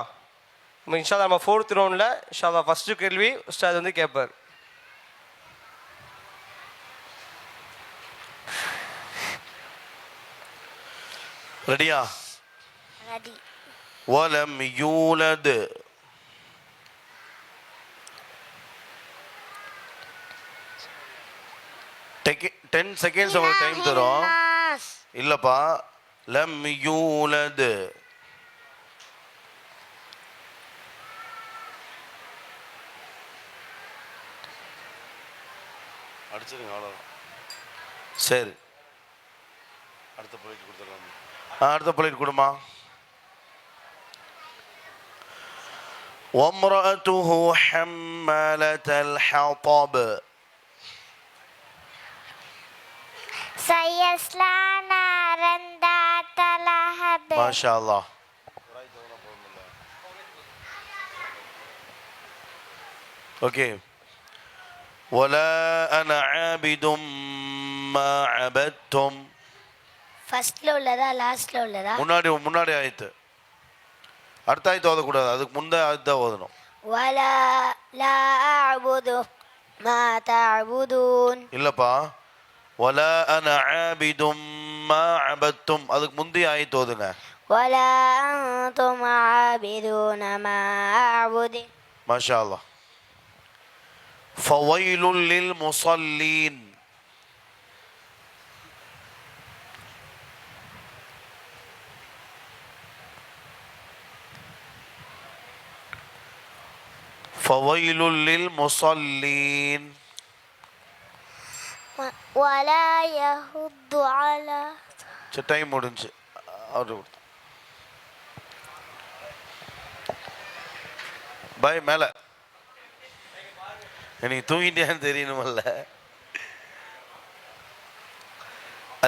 இன்ஷால்லா நம்ம 4th ரவுண்டில் இன்ஷால்லா ஃபஸ்ட்டு கேள்வி உஸ்தாத் வந்து கேட்பார். ரெடியா? ரெடி. வலம் யூலத். டென் 10 செகண்ட்ஸ் உங்களுக்கு டைம் தரும். இல்லப்பா, லம் யூலத். அடிச்சிருங்க, அவ்வளோதான். சரி, அடுத்த பிளேட் கொடுத்துடலாம். அடுத்த பிளேட் கொடுமா. وامرأته حمالة الحطب. سيصلى نارا ذات لهب. ما شاء الله. اوكي. ولا أنا عابد ما عبدتم. ஃபர்ஸ்ட்ல உள்ளதா லாஸ்ட்ல உள்ளதா? முன்னாடி ஆயத்து. அடுத்த ஆயத்து ஓதக்கூடாது, அதுக்கு முந்தைய ஆயத்து தான் ஓதணும். வலா லா அஅபுது மா தஅபுதூன். இல்லப்பா, வலா அன ஆபிதும் மா அபத்தும், அதுக்கு முந்தைய ஆயத்து ஓதுங்க. வலா அன்தும் ஆபிதூன மா அஅபுது. மாஷா அல்லாஹ். ஃபவைலுல் லில் முஸல்லீன். ஃபவைலுல் லில் முஸல்லீன். ولا يحض على டைம் முடிஞ்சு. அவரு பாய் மேலே எனக்கு தூங்கிட்டேன்னு தெரியணுமல்ல.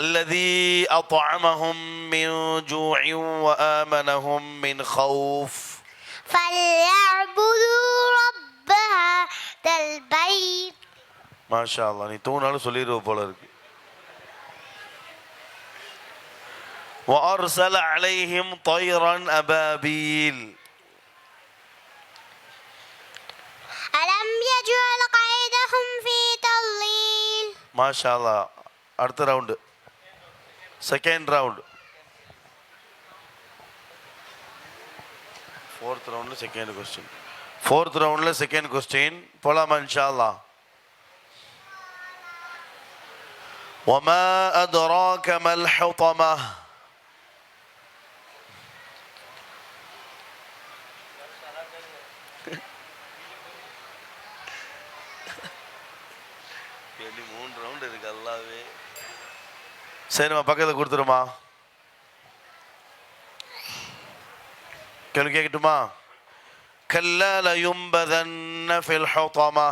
الذي أطعمهم من جوع وآمنهم من خوف. فليعبدوا رب هذا البيت. மாஷா அல்லாஹ், நீ தூங்கினாலும் சொல்லிடுவ போல இருக்கு. وأرسل عليهم طيرا أبابيل. ألم يجعل قيدهم في تضليل. மாஷா அல்லாஹ். அடுத்த ரவுண்டு, செகண்ட் ரவுண்டு, ஃபோர்த் ரவுண்டில் செகண்ட் கொஸ்டின். ஃபோர்த் ரவுண்டில் செகண்ட் கொஸ்டின் போலாமா இன்ஷா அல்லாஹ். وما أدراك ما الحطمة. மூணு ரவுண்ட் இருக்கு அல்லாவே. சரிம்மா, பக்கத்தில் கொடுத்துருமா. கேள்வி கேட்கட்டுமா? كلا لينبذن في الحطمة.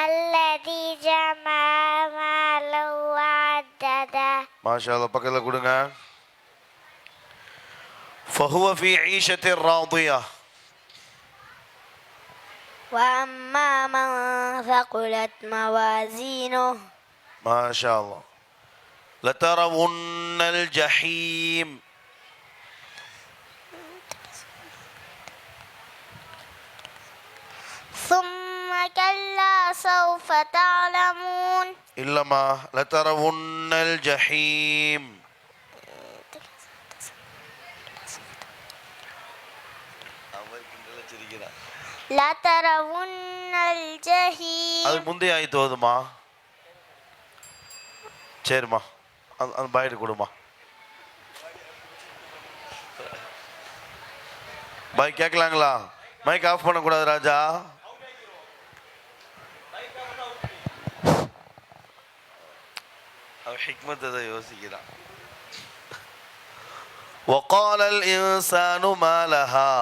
الذي جمع مالا وعدده. மாஷா அல்லாஹ், பக்கத்தில் கொடுங்க. فهو في عيشة راضية. وأما من ثقلت موازينه. ما شاء الله. لترون الجحيم. ثم كلا سوف تعلمون. إلا ما لترون الجحيم. لترون الجحيم. அதுக்கு முந்தைய ஆயத்து ஓதுமா? சரிம்மா, அந்த பாயிட்டு கொடுமா. பாய் கேட்கலாங்களா? மைக் ஆஃப் பண்ணக்கூடாது ராஜா. அவன் ஹிக்மத்தை தான் யோசிக்கிறான். وقال الإنسان ما لها.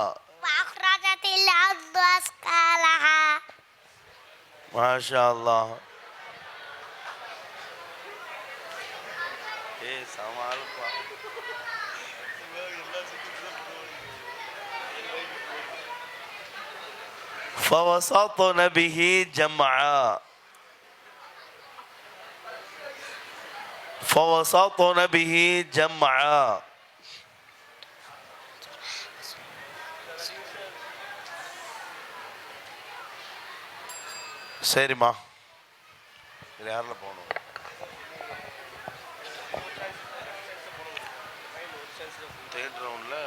وأخرجت الأرض أثقالها. ما شاء الله. சமாளிப்பா. فوسطن به جمعا. فوسطن به جمعا. சரிம்மா, இது யாரில் போகணும்? தேர்ட் ரவுண்டில்,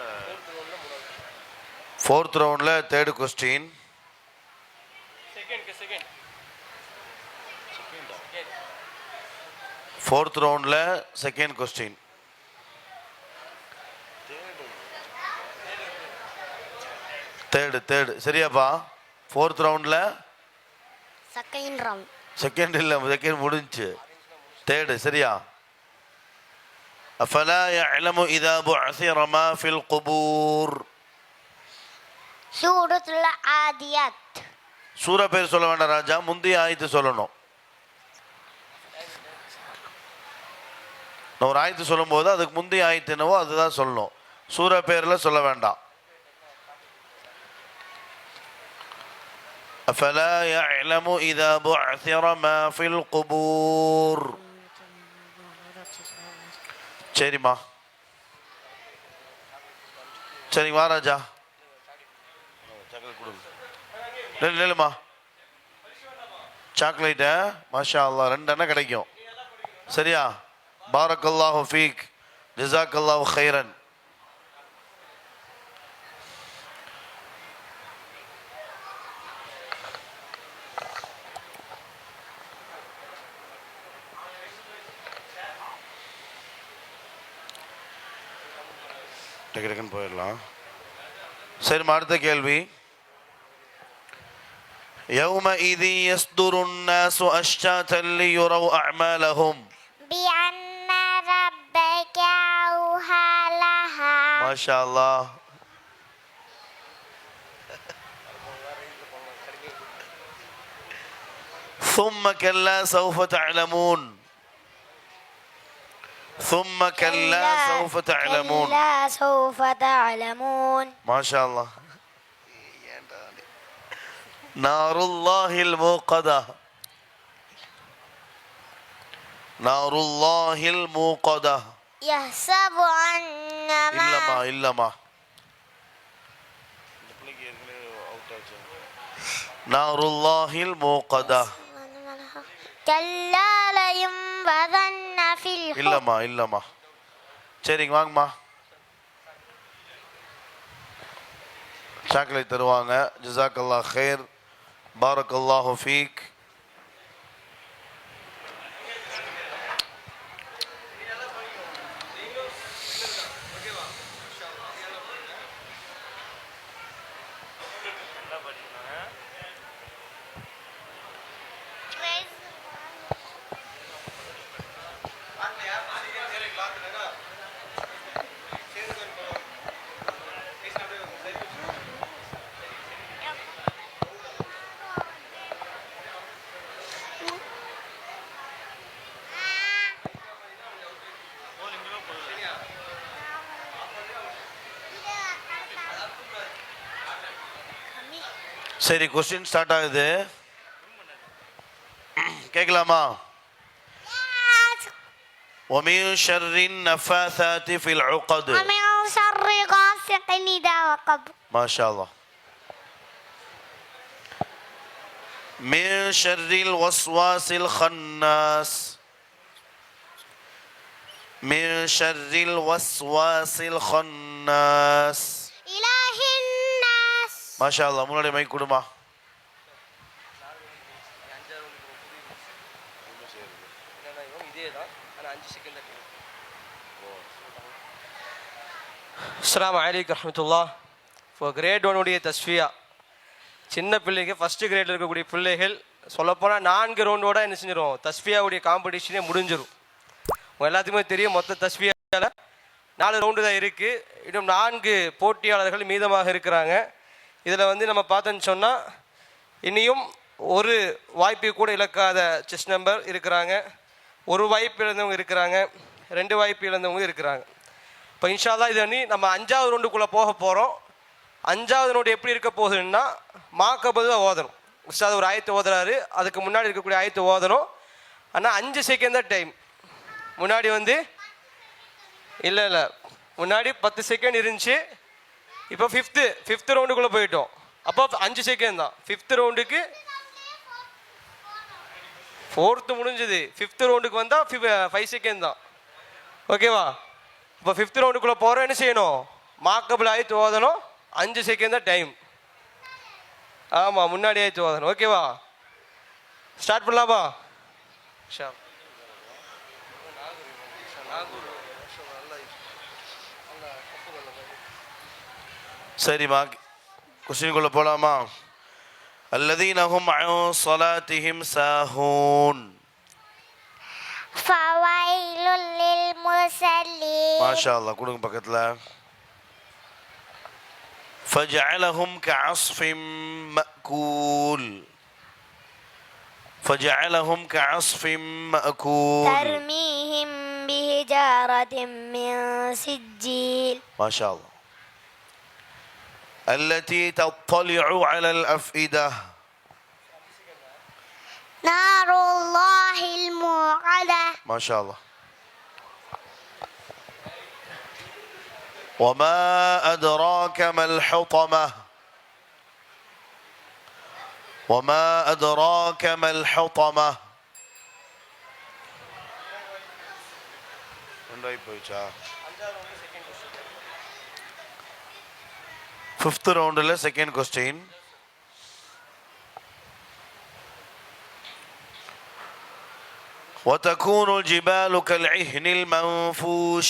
ஃபோர்த் ரவுண்டில் தேர்டு கொஸ்டின். ஃபோர்த் ரவுண்டில் செகண்ட் கொஸ்டின். தேர்டு சரியாப்பா? ஃபோர்த் ரவுண்டில் செகண்ட் ரவுண்ட். செகண்ட் இல்லை, செகண்ட் முடிஞ்சு. தேர்டு சரியா? أفلا يعلم إذا بعثر ما في القبور. சூரத்துல் ஆதியாத். சூரா பேர் சொல்ல வேண்டாம் ராஜா, முந்தைய ஆயத்து சொல்லணும். ஒரு ஆயத்து சொல்லும் போது அதுக்கு முந்தைய ஆயத்து என்னவோ அதுதான் சொல்லணும். சூரா பேர்ல சொல்ல வேண்டாம். أفلا يعلم إذا بعثر ما في القبور. சரிம்மா, சரிங்க வா ராஜா. இல்லைம்மா, சாக்லேட்டு மாஷா அல்லா 2 அண்ணா கிடைக்கும். சரியா? பாரக்கல்லாஹு ஃபீக், ஜஸாக்கல்லாஹு ஹைரன். டக்கு டக்குன்னு போயிடலாம். சரிம்மா, அடுத்த கேள்வி. يومئذ يصدر الناس أشتاتا ليروا أعمالهم. بأن ربك أوحى لها. ما شاء الله. ثم كلا سوف تعلمون. ثم كلا سوف تعلمون. كلا سوف تعلمون. ما شاء الله. نار الله الموقدة. نار الله الموقدة. يحسب أن ما இல்லம்மா نار الله الموقدة. كلا لينبذن في الحطمة. இல்லம்மா சரிங்க, வாங்கம்மா. சாக்லேட் தருவாங்க. ஜஸாக்கல்லாஹ் ஹைர், பாரக்கல்லாஹு ஃபீக். சரி, கொஸ்டின் ஸ்டார்ட் ஆகுது. கேட்கலாமா? ومن شر النفاثات في العقد. ومن شر غاسق إذا وقب. ما شاء الله. من شر الوسواس الخناس. من شر الوسواس الخناس. إله الناس. ما شاء الله. முன்னாடி மைக் கொடுமா. அஸ்ஸலாமு அலைக்கும் ரஹ்மத்துல்லாஹ். இப்போ கிரேட் 1 தஸ்ஃபியா, சின்ன பிள்ளைங்க ஃபஸ்ட்டு கிரேடில் இருக்கக்கூடிய பிள்ளைகள் சொல்லப்போனால் 4 ரவுண்டோட என்ன செஞ்சிடும், தஸ்ஃபியாவுடைய காம்படிஷனே முடிஞ்சிடும். உங்கள் எல்லாத்துக்குமே தெரியும், மொத்த தஸ்ஃபியாவில் 4 ரவுண்டு தான் இருக்குது. இன்னும் 4 போட்டியாளர்கள் மீதமாக இருக்கிறாங்க. இதில் வந்து நம்ம பார்த்தோன்னு சொன்னால் இனியும் ஒரு வாய்ப்பை கூட இழக்காத செஸ் நம்பர் இருக்கிறாங்க, ஒரு வாய்ப்பு இழந்தவங்க இருக்கிறாங்க, 2 வாய்ப்பு இழந்தவங்க இருக்கிறாங்க. இப்போ இன்ஷா அல்லாஹ் இது நம்ம 5வது ரவுண்டுக்குள்ளே போக போகிறோம். 5வது ரவுண்டு எப்படி இருக்க போகுதுன்னா, மாக்கபது தான் ஓதணும். உஸ்தாத் ஒரு ஆயத்தை ஓதுறாரு, அதுக்கு முன்னாடி இருக்கக்கூடிய ஆயத்தை ஓதணும். ஆனால் 5 செகண்ட் தான் டைம். முன்னாடி வந்து இல்லை முன்னாடி 10 செகண்ட் இருந்துச்சு. இப்போ ஃபிஃப்த்து ரவுண்டுக்குள்ளே போயிட்டோம். அப்போ 5 செகண்ட் தான். 5th ரவுண்டுக்கு 4th முடிஞ்சது. 5th ரவுண்டுக்கு வந்தால் 5 செகண்ட் தான். ஓகேவா? இப்போ 5th ரவுண்டுக்குள்ளே போகிறோம். என்ன செய்யணும்? மாக்கபிள் ஆயிட்டு ஓதணும். 5 செகண்ட் தான் டைம். ஆமாம், முன்னாடி ஆயிட்டு ஓதணும். ஓகேவா? ஸ்டார்ட் பண்ணலாமா? சரிம்மா, கொஸ்டினுக்குள்ள போலாமா? الذين هم عن صلاتهم ساهون. فويل للمصلين. ما شاء الله. கொடுங்க பக்கத்துல. فجعلهم كعصف مأكول. فجعلهم كعصف مأكول. ترميهم بحجارة من سجيل. ما شاء الله. التي تطلع على الأفئدة. نار الله الموقدة. ما شاء الله. وما أدراك ما الحطمة. وما أدراك ما الحطمة. Fifth round le second question. وتكون الجبال كالعهن المنفوش.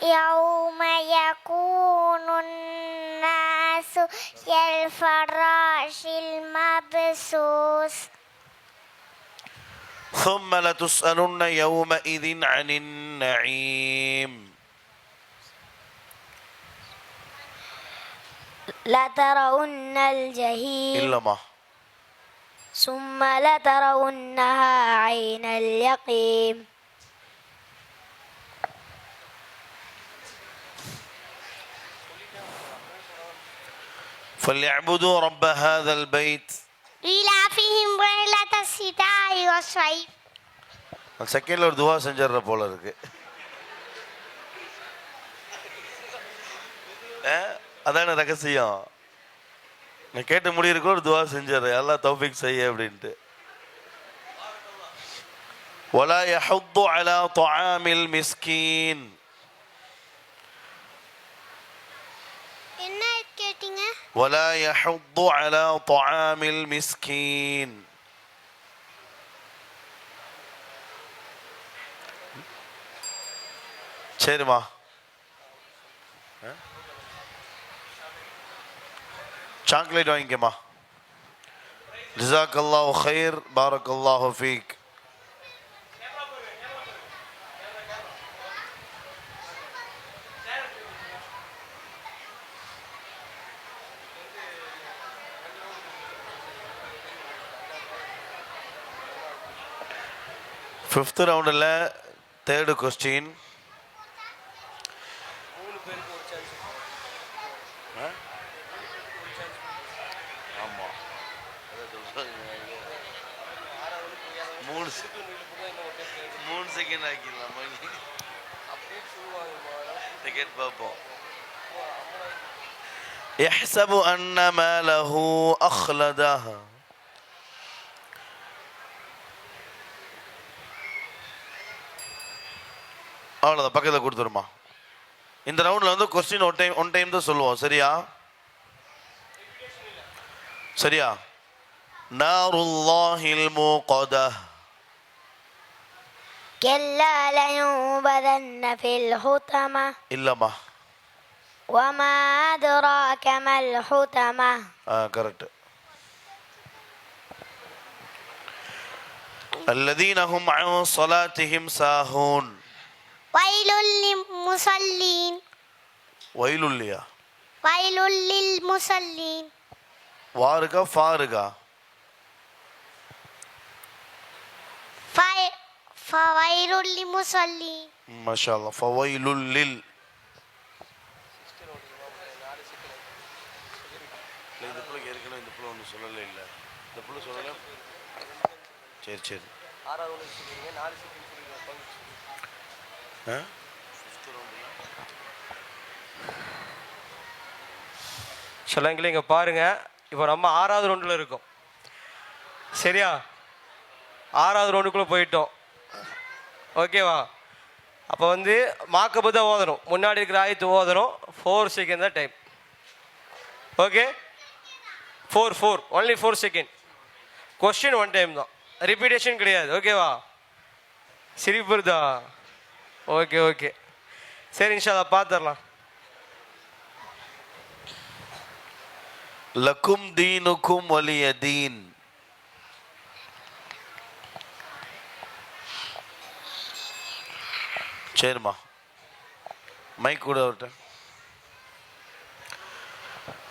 يوم يكون الناس كالفراش المبثوث ثم لتسألن يومئذ عن النعيم. لترون الجحيم இல்லம்மா ثم لترونها عين اليقين فليعبدوا رب هذا البيت. إيلافهم رحلة الشتاء والصيف. அந்த செகண்ட்ல ஒரு துவா செஞ்சிடற போல இருக்கு. அதான ரகசியம். நான் கேட்டு முடியிருக்கோ ஒரு துவா செஞ்சிடறேன் எல்லாம் தௌஃபீக் செய்ய அப்படின்ட்டு. ولا يحض على طعام المسكين. என்ன கேட்டிங்க? ولا يحض على طعام المسكين. சரிம்மா சாக்லேட் வாங்கிக்கம்மா. ஜஸாக்கல்லாஹு கைர் பாரக்கல்லாஹு ஃபீக். ஃபிஃப்த் ரவுண்டில் தேர்டு கொஸ்டின். ஆமாம் மூணு செகண்ட் ஆக்கிடலாம். டிக்கெட் பார்ப்போம். يحسب أن ماله أخلده. அவ்வளோதான், பக்கத்தில் கொடுத்துருமா. இந்த ரவுண்டில் வந்து கொஸ்டின் ஒன் டைம் தான் சொல்லுவோம். சரியா சரியா நாருல்லாஹில் மூகதா. كلا لينبذن في الحطمة. இல்லம்மா وما أدراك ما الحطمة. கரெக்ட். الذين هم عن صلاتهم ساهون. ويل للمصلين. ويل இல்லையா? ويل للمصلين. வாருகா ஃபாருகா? فويل للمصلين. ما شاء الله. فويل لل. இந்த புள்ள ஏற்கனவே இந்த புள்ள ஒன்று சொல்லலை. இல்லை இந்த புள்ள சொல்லலை. சரி சரி சொல்லுங்களே. இங்கே பாருங்க, இப்போ நம்ம 6வது ரவுண்டில் இருக்கோம். சரியா, 6வது ரவுண்டுக்குள்ளே போயிட்டோம். ஓகேவா? அப்போ வந்து மாக்கபு தான் ஓதணும், முன்னாடி இருக்கிற ஆயத்து ஓதணும். 4 செகண்ட் தான் time. Okay, 4 only 4 second. Question one time தான், ரிப்பீட்டேஷன் கிடையாது. ஓகேவா? சிரிப்புதா? ஓகே ஓகே சரி, இன்ஷா அல்லாஹ் பார்த்துடலாம். லக்கும் தீனுக்கும் வலிய தீன். சரிம்மா, மைக் கூட அவர்கிட்ட.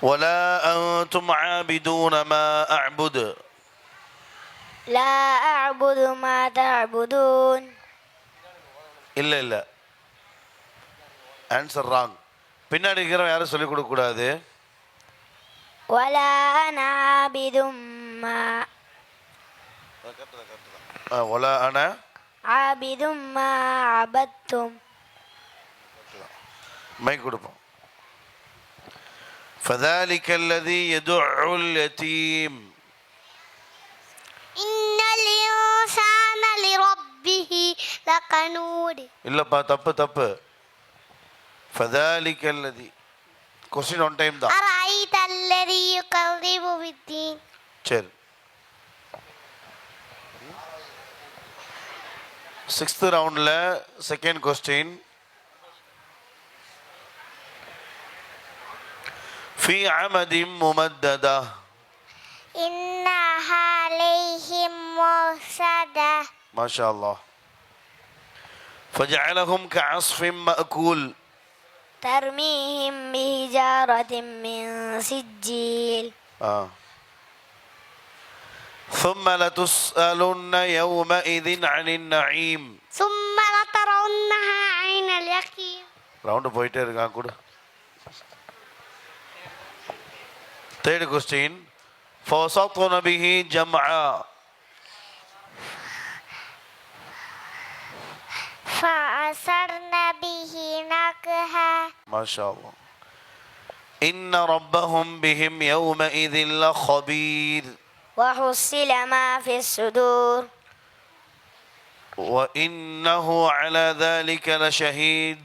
ولا أنتم عابدون ما أعبد. لا أعبد ما تعبدون. இல்லை இல்லை, ஆன்சர் ராங். பின்னாடி இருக்கிறவன் யாரும் சொல்லிக் கொடுக்கக்கூடாது. ولا أنا عابد ما. ولا أنا عابد ما عبدتم. மைக் கொடுப்போம். فذلك الذي يدع اليتيم. إن الإنسان لربه لقنود. இல்லப்பா, தப்பு. فذلك الذي கொஸ்டின் ஒன் டைம் தான். أرأيت الذي يكذب بالدين. சரி, 6th ரவுண்டில் செகண்ட் கொஸ்டின். في عمد ممددة إنها عليهم مرصدة ما شاء الله فجعلهم كعصف مأكول ترميهم بحجارة من سجيل ثم لتسألن يومئذ عن النعيم ثم لترونها عين اليقين ரவுண்டு போயிட்டே இருக்கான் கூட. தேர்ட் கொஸ்டின் فوسطن به جمعا فأثرن به نقها ما شاء الله إن ربهم بهم يومئذ لخبير وحصل ما في الصدور وإنه على ذلك لشهيد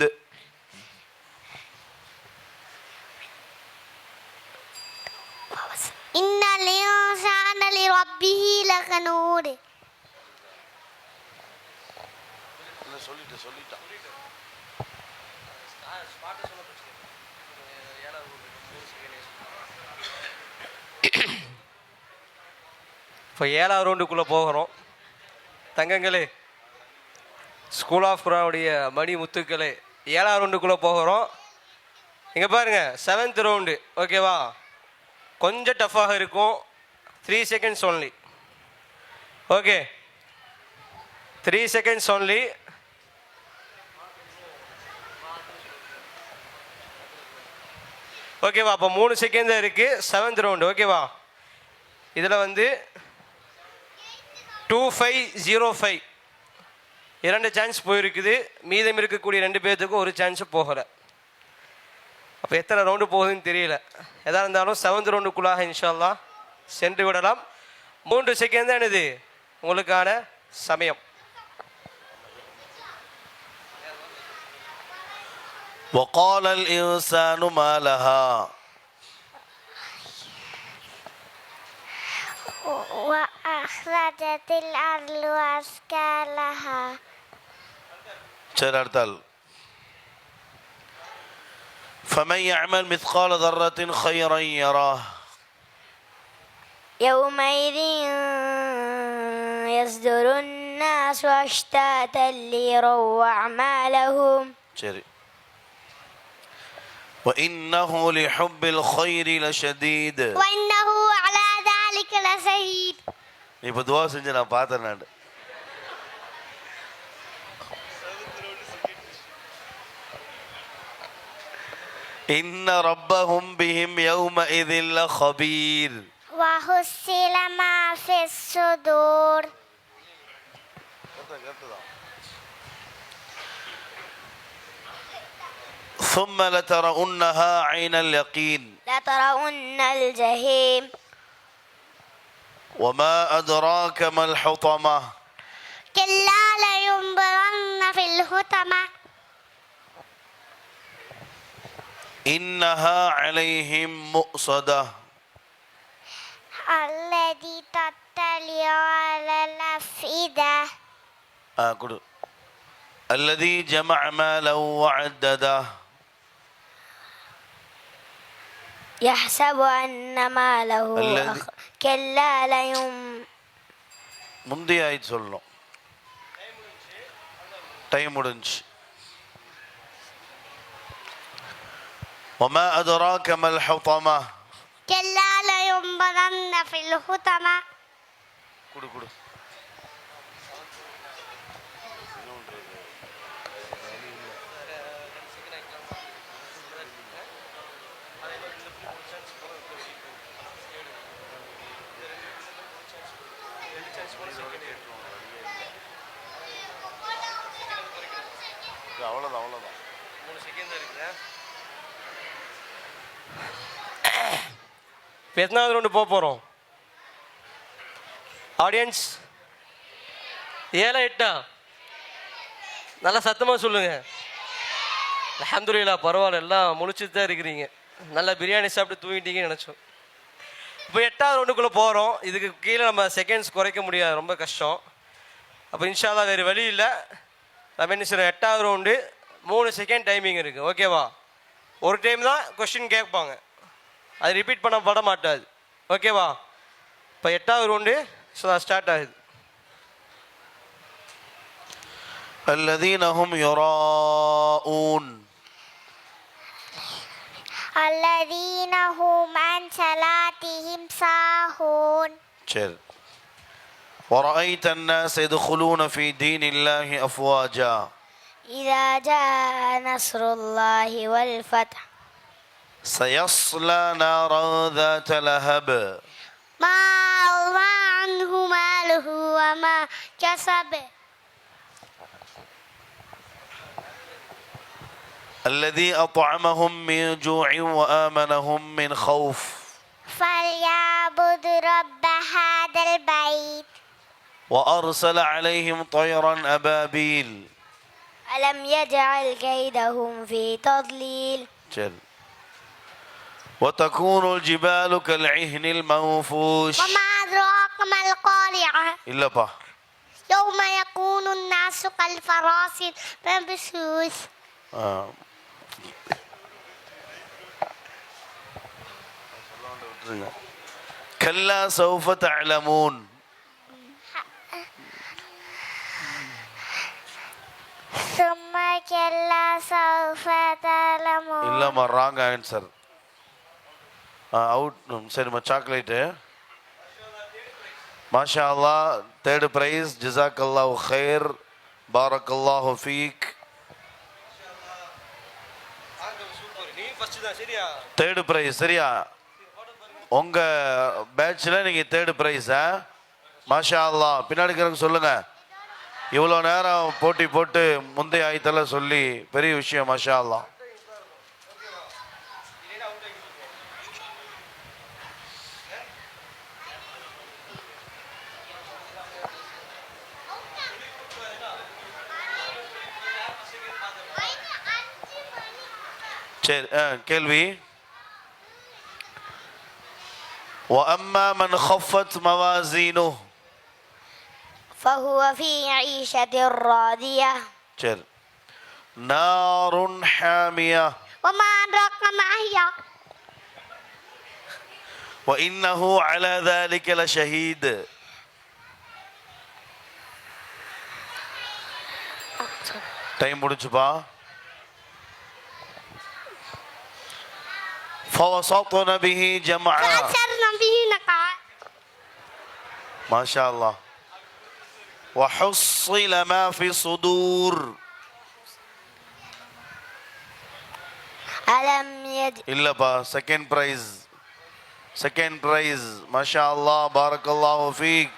إن الإنسان لربه لكنود இப்போ 7வது ரவுண்டுக்குள்ளே போகிறோம். தங்கங்களே, ஸ்கூல் ஆஃப் குரானுடைய மணி முத்துக்களே, 7வது ரவுண்டுக்குள்ளே போகிறோம். இங்கே பாருங்கள், 7th ரவுண்டு. ஓகேவா? கொஞ்சம் டஃப்பாக இருக்கும். 3 seconds only. Okay, 3 seconds only. ஓகேவா? அப்போ 3 செகண்ட் தான் இருக்குது. 7th round. ஓகேவா? இதில் வந்து 2505 2 சான்ஸ் போயிருக்குது. மீதம் இருக்கக்கூடிய 2 பேர்த்துக்கும் ஒரு சான்ஸு போகலை. அப்போ எத்தனை ரவுண்டு போகுதுன்னு தெரியல. எதாக இருந்தாலும் 7th ரவுண்டுக்குள்ளாக இன்ஷா அல்லாஹ் சென்று விடலாம். 3 செகண்ட் தான் இது உங்களுக்கான சமயம். وقال الإنسان ما لها وأخرجت الأرض أثقالها சரி அடுத்தால் فمن يعمل مثقال ذرة خيرا يراه يومئذ يصدر الناس أشتاتا ليروا أعمالهم சரி وإنه لحب الخير لشديد وإنه على ذلك لشهيد நீ இப்போ துவா செஞ்சு நான் பார்த்தேன். நான் إن ربهم بهم يومئذ لخبير وحصل ما في الصدور ثم لترؤنها عين اليقين لترون الجحيم وما أدراك ما الحطمة كلا لينبذن في الحطمة إنها عليهم مؤصدة الذي تطلع على الأفئدة كده الذي جمع مالا وعدده يحسب أن ماله كلا முந்தைய ஆயிட்டு சொல்லணும். டைம் முடிஞ்சு. وما أدراك ما الحطمة كلا لينبذن في الحطمة குடு குடு அவ்வளோதான் அவ்வளோதான் 3 செகண்ட் இருக்குதா? இப்போ எத்தனாவது ரவுண்டு போக போகிறோம்? ஆடியன்ஸ் 7 8 நல்லா சத்தமாக சொல்லுங்கள். அல்ஹம்துலில்லாஹ், பரவாயில்ல, எல்லாம் முழிச்சுட்டு தான் இருக்கிறீங்க. நல்லா பிரியாணி சாப்பிட்டு தூங்கிட்டீங்கன்னு நினச்சோம். இப்போ 8வது ரவுண்டுக்குள்ளே போகிறோம். இதுக்கு கீழே நம்ம செகண்ட்ஸ் குறைக்க முடியாது, ரொம்ப கஷ்டம். அப்போ இன்ஷா அல்லாஹ் வேறு வழி இல்லை. நம்ம என்ன செய்கிறோம், 8வது ரவுண்டு 3 செகண்ட் டைமிங் இருக்குது. ஓகேவா? ஒரு டைம் தான் கொஸ்டின் கேட்பாங்க. அது ரிப்பீட் பண்ணப்பட மாட்டாது. ஓகேவா? இப்போ 8வது ரவுண்டு ஸ்டார்ட் ஆகுது. الذين هم يراءون. الذين هم عن صلاتهم ساهون. சரி. ورأيت الناس يدخلون في دين الله أفواجا. إذا جاء نصر الله والفتح. سيصلى نارا ذات لهب. ما أغنى عنه ماله وما كسب. الذي أطعمهم من جوع وآمنهم من خوف. فليعبد رب هذا البيت. وأرسل عليهم طيرا أبابيل. ألم يجعل كيدهم في تضليل. جل. وتكون الجبال كالعهن المنفوش. وما أدراك ما القارعة. إلا با. يوم يكون الناس كالفراش المبثوث. كلا سوف تعلمون. ثم كلا سوف تعلمون. இல்லம்மா ராங் ஆன்சர். அவுட். சரிம்மா சாக்லேட்டு. மாஷா அல்லாஹ். 3rd prize. ஜஸாக்கல்லாஹு ஹைர். பாரக்கல்லாஹு ஃபீக். 3rd prize சரியா? உங்க பேட்ச்ல நீங்க 3rd prize. மாஷா அல்லாஹ். பின்னாடி இருக்கிறவங்க சொல்லுங்க. இவ்வளோ நேரம் போட்டி போட்டு முந்தைய ஆயத்தெல்லாம் சொல்லி பெரிய விஷயம். மாஷா அல்லாஹ். சரி கேள்வி. وأما من خفت موازينه. فهو في عيشة راضية. சரி. نار حامية. وما أدراك ما هي. وإنه على ذلك لشهيد. டைம் முடிச்சுப்பா. فوسطن به جمعا. فأثرن به نقعا. ما شاء الله. وحصل ما في الصدور. ألم يد. இல்லப்பா. Second prize. மாஷா அல்லாஹ். பாரக்கல்லாஹு ஃபீக்.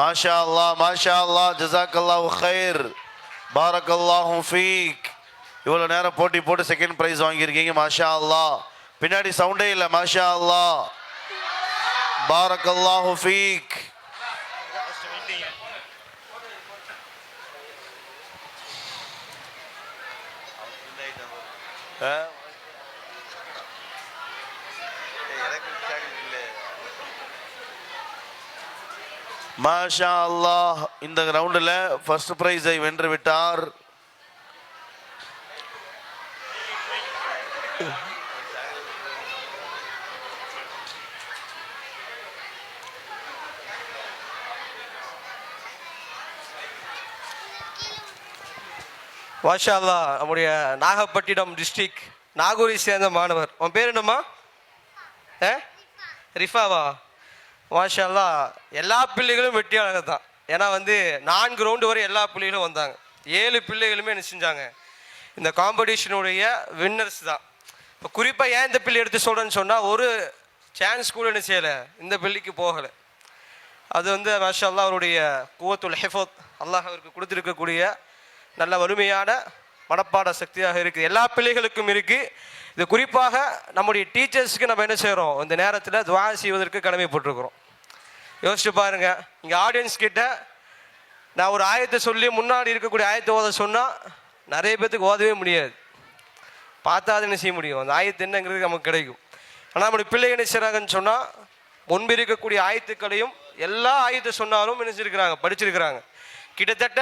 மாஷா அல்லாஹ். மாஷா அல்லாஹ். ஜஸாக்கல்லாஹு ஹைர். பாரக்கல்லாஹு ஃபீக். இவ்வளோ நேரம் போட்டி போட்டு செகண்ட் பிரைஸ் வாங்கியிருக்கீங்க. மாஷா அல்லாஹ். பின்னாடி சவுண்டே இல்லை. மாஷா அல்லாஹ். பாரக்கல்லாஹு ஃபீக். மாஷா அல்லாஹ். இந்த ரவுண்டில் ஃபர்ஸ்ட் பிரைஸை வென்று விட்டார். மாஷா அல்லாஹ். நம்முடைய நாகப்பட்டினம் டிஸ்ட்ரிக்ட் நாகூரை சேர்ந்த மாணவர். உன் பேர் என்னம்மா? ரிஃபாவா? மாஷா அல்லாஹ். எல்லா பிள்ளைகளும் வெற்றியாளர்கள் தான். ஏன்னா 4 ரவுண்டு வரை எல்லா பிள்ளைகளும் வந்தாங்க. 7 பிள்ளைகளுமே என்ன செஞ்சாங்க? இந்த காம்படிஷனுடைய வின்னர்ஸ் தான். இப்போ குறிப்பாக ஏன் இந்த பிள்ளை எடுத்து சொல்கிறேன்னு சொன்னால், ஒரு சான்ஸ் கூட என்ன செய்யலை, இந்த பிள்ளைக்கு போகலை. அது மாஷா அல்லாஹ் அவருடைய குவத்துல் ஹிஃபத் அல்லாஹ் அவருக்கு கொடுத்துருக்கக்கூடிய நல்ல வலிமையான மனப்பாட சக்தியாக இருக்குது. எல்லா பிள்ளைகளுக்கும் இருக்குது. இது குறிப்பாக நம்முடைய டீச்சர்ஸுக்கு நம்ம என்ன செய்கிறோம், இந்த நேரத்தில் துவா செய்வதற்கு கடமைப்பட்டிருக்கிறோம். யோசிச்சு பாருங்கள். இங்கே ஆடியன்ஸ் கிட்ட நான் ஒரு ஆயத்தை சொல்லி முன்னாடி இருக்கக்கூடிய ஆயத்தை ஓத சொன்னால் நிறைய பேர்த்துக்கு ஓதவே முடியாது. பார்த்தா அதை என்ன செய்ய முடியும், அந்த ஆயத்து என்னங்கிறது நமக்கு கிடைக்கும். ஆனால் நம்முடைய பிள்ளைகள் என்ன செய்கிறாங்கன்னு சொன்னால், முன்பு இருக்கக்கூடிய ஆயத்துக்களையும் எல்லா ஆயத்தை சொன்னாலும் என்ன செஞ்சுருக்கிறாங்க, படிச்சிருக்கிறாங்க. கிட்டத்தட்ட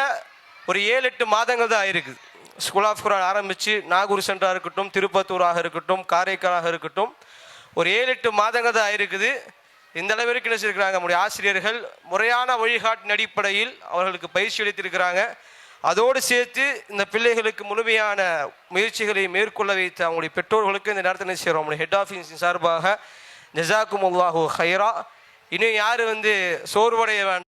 ஒரு 7-8 மாதங்கள் தான் ஆயிருக்குது. ஸ்கூல் ஆஃப் குரான் ஆரம்பித்து நாகூர் சென்டராக இருக்கட்டும், திருப்பத்தூராக இருக்கட்டும், காரைக்காலாக இருக்கட்டும், ஒரு 7-8 மாதங்கள் தான் ஆயிருக்குது. இந்த அளவிற்கு என்ன செய்திருக்கிறாங்க, நம்முடைய ஆசிரியர்கள் முறையான வழிகாட்டின் அடிப்படையில் அவர்களுக்கு பயிற்சி அளித்திருக்கிறாங்க. அதோடு சேர்த்து இந்த பிள்ளைகளுக்கு முழுமையான முயற்சிகளை மேற்கொள்ள வைத்த அவங்களுடைய பெற்றோர்களுக்கு இந்த நேரத்தில் என்ன செய்கிறோம், நம்முடைய ஹெட் ஆஃபீஸின் சார்பாக ஜஸாக்குமுல்லாஹு ஹைரா. இன்னும் யார் சோர்வடைய வேண்டாம்.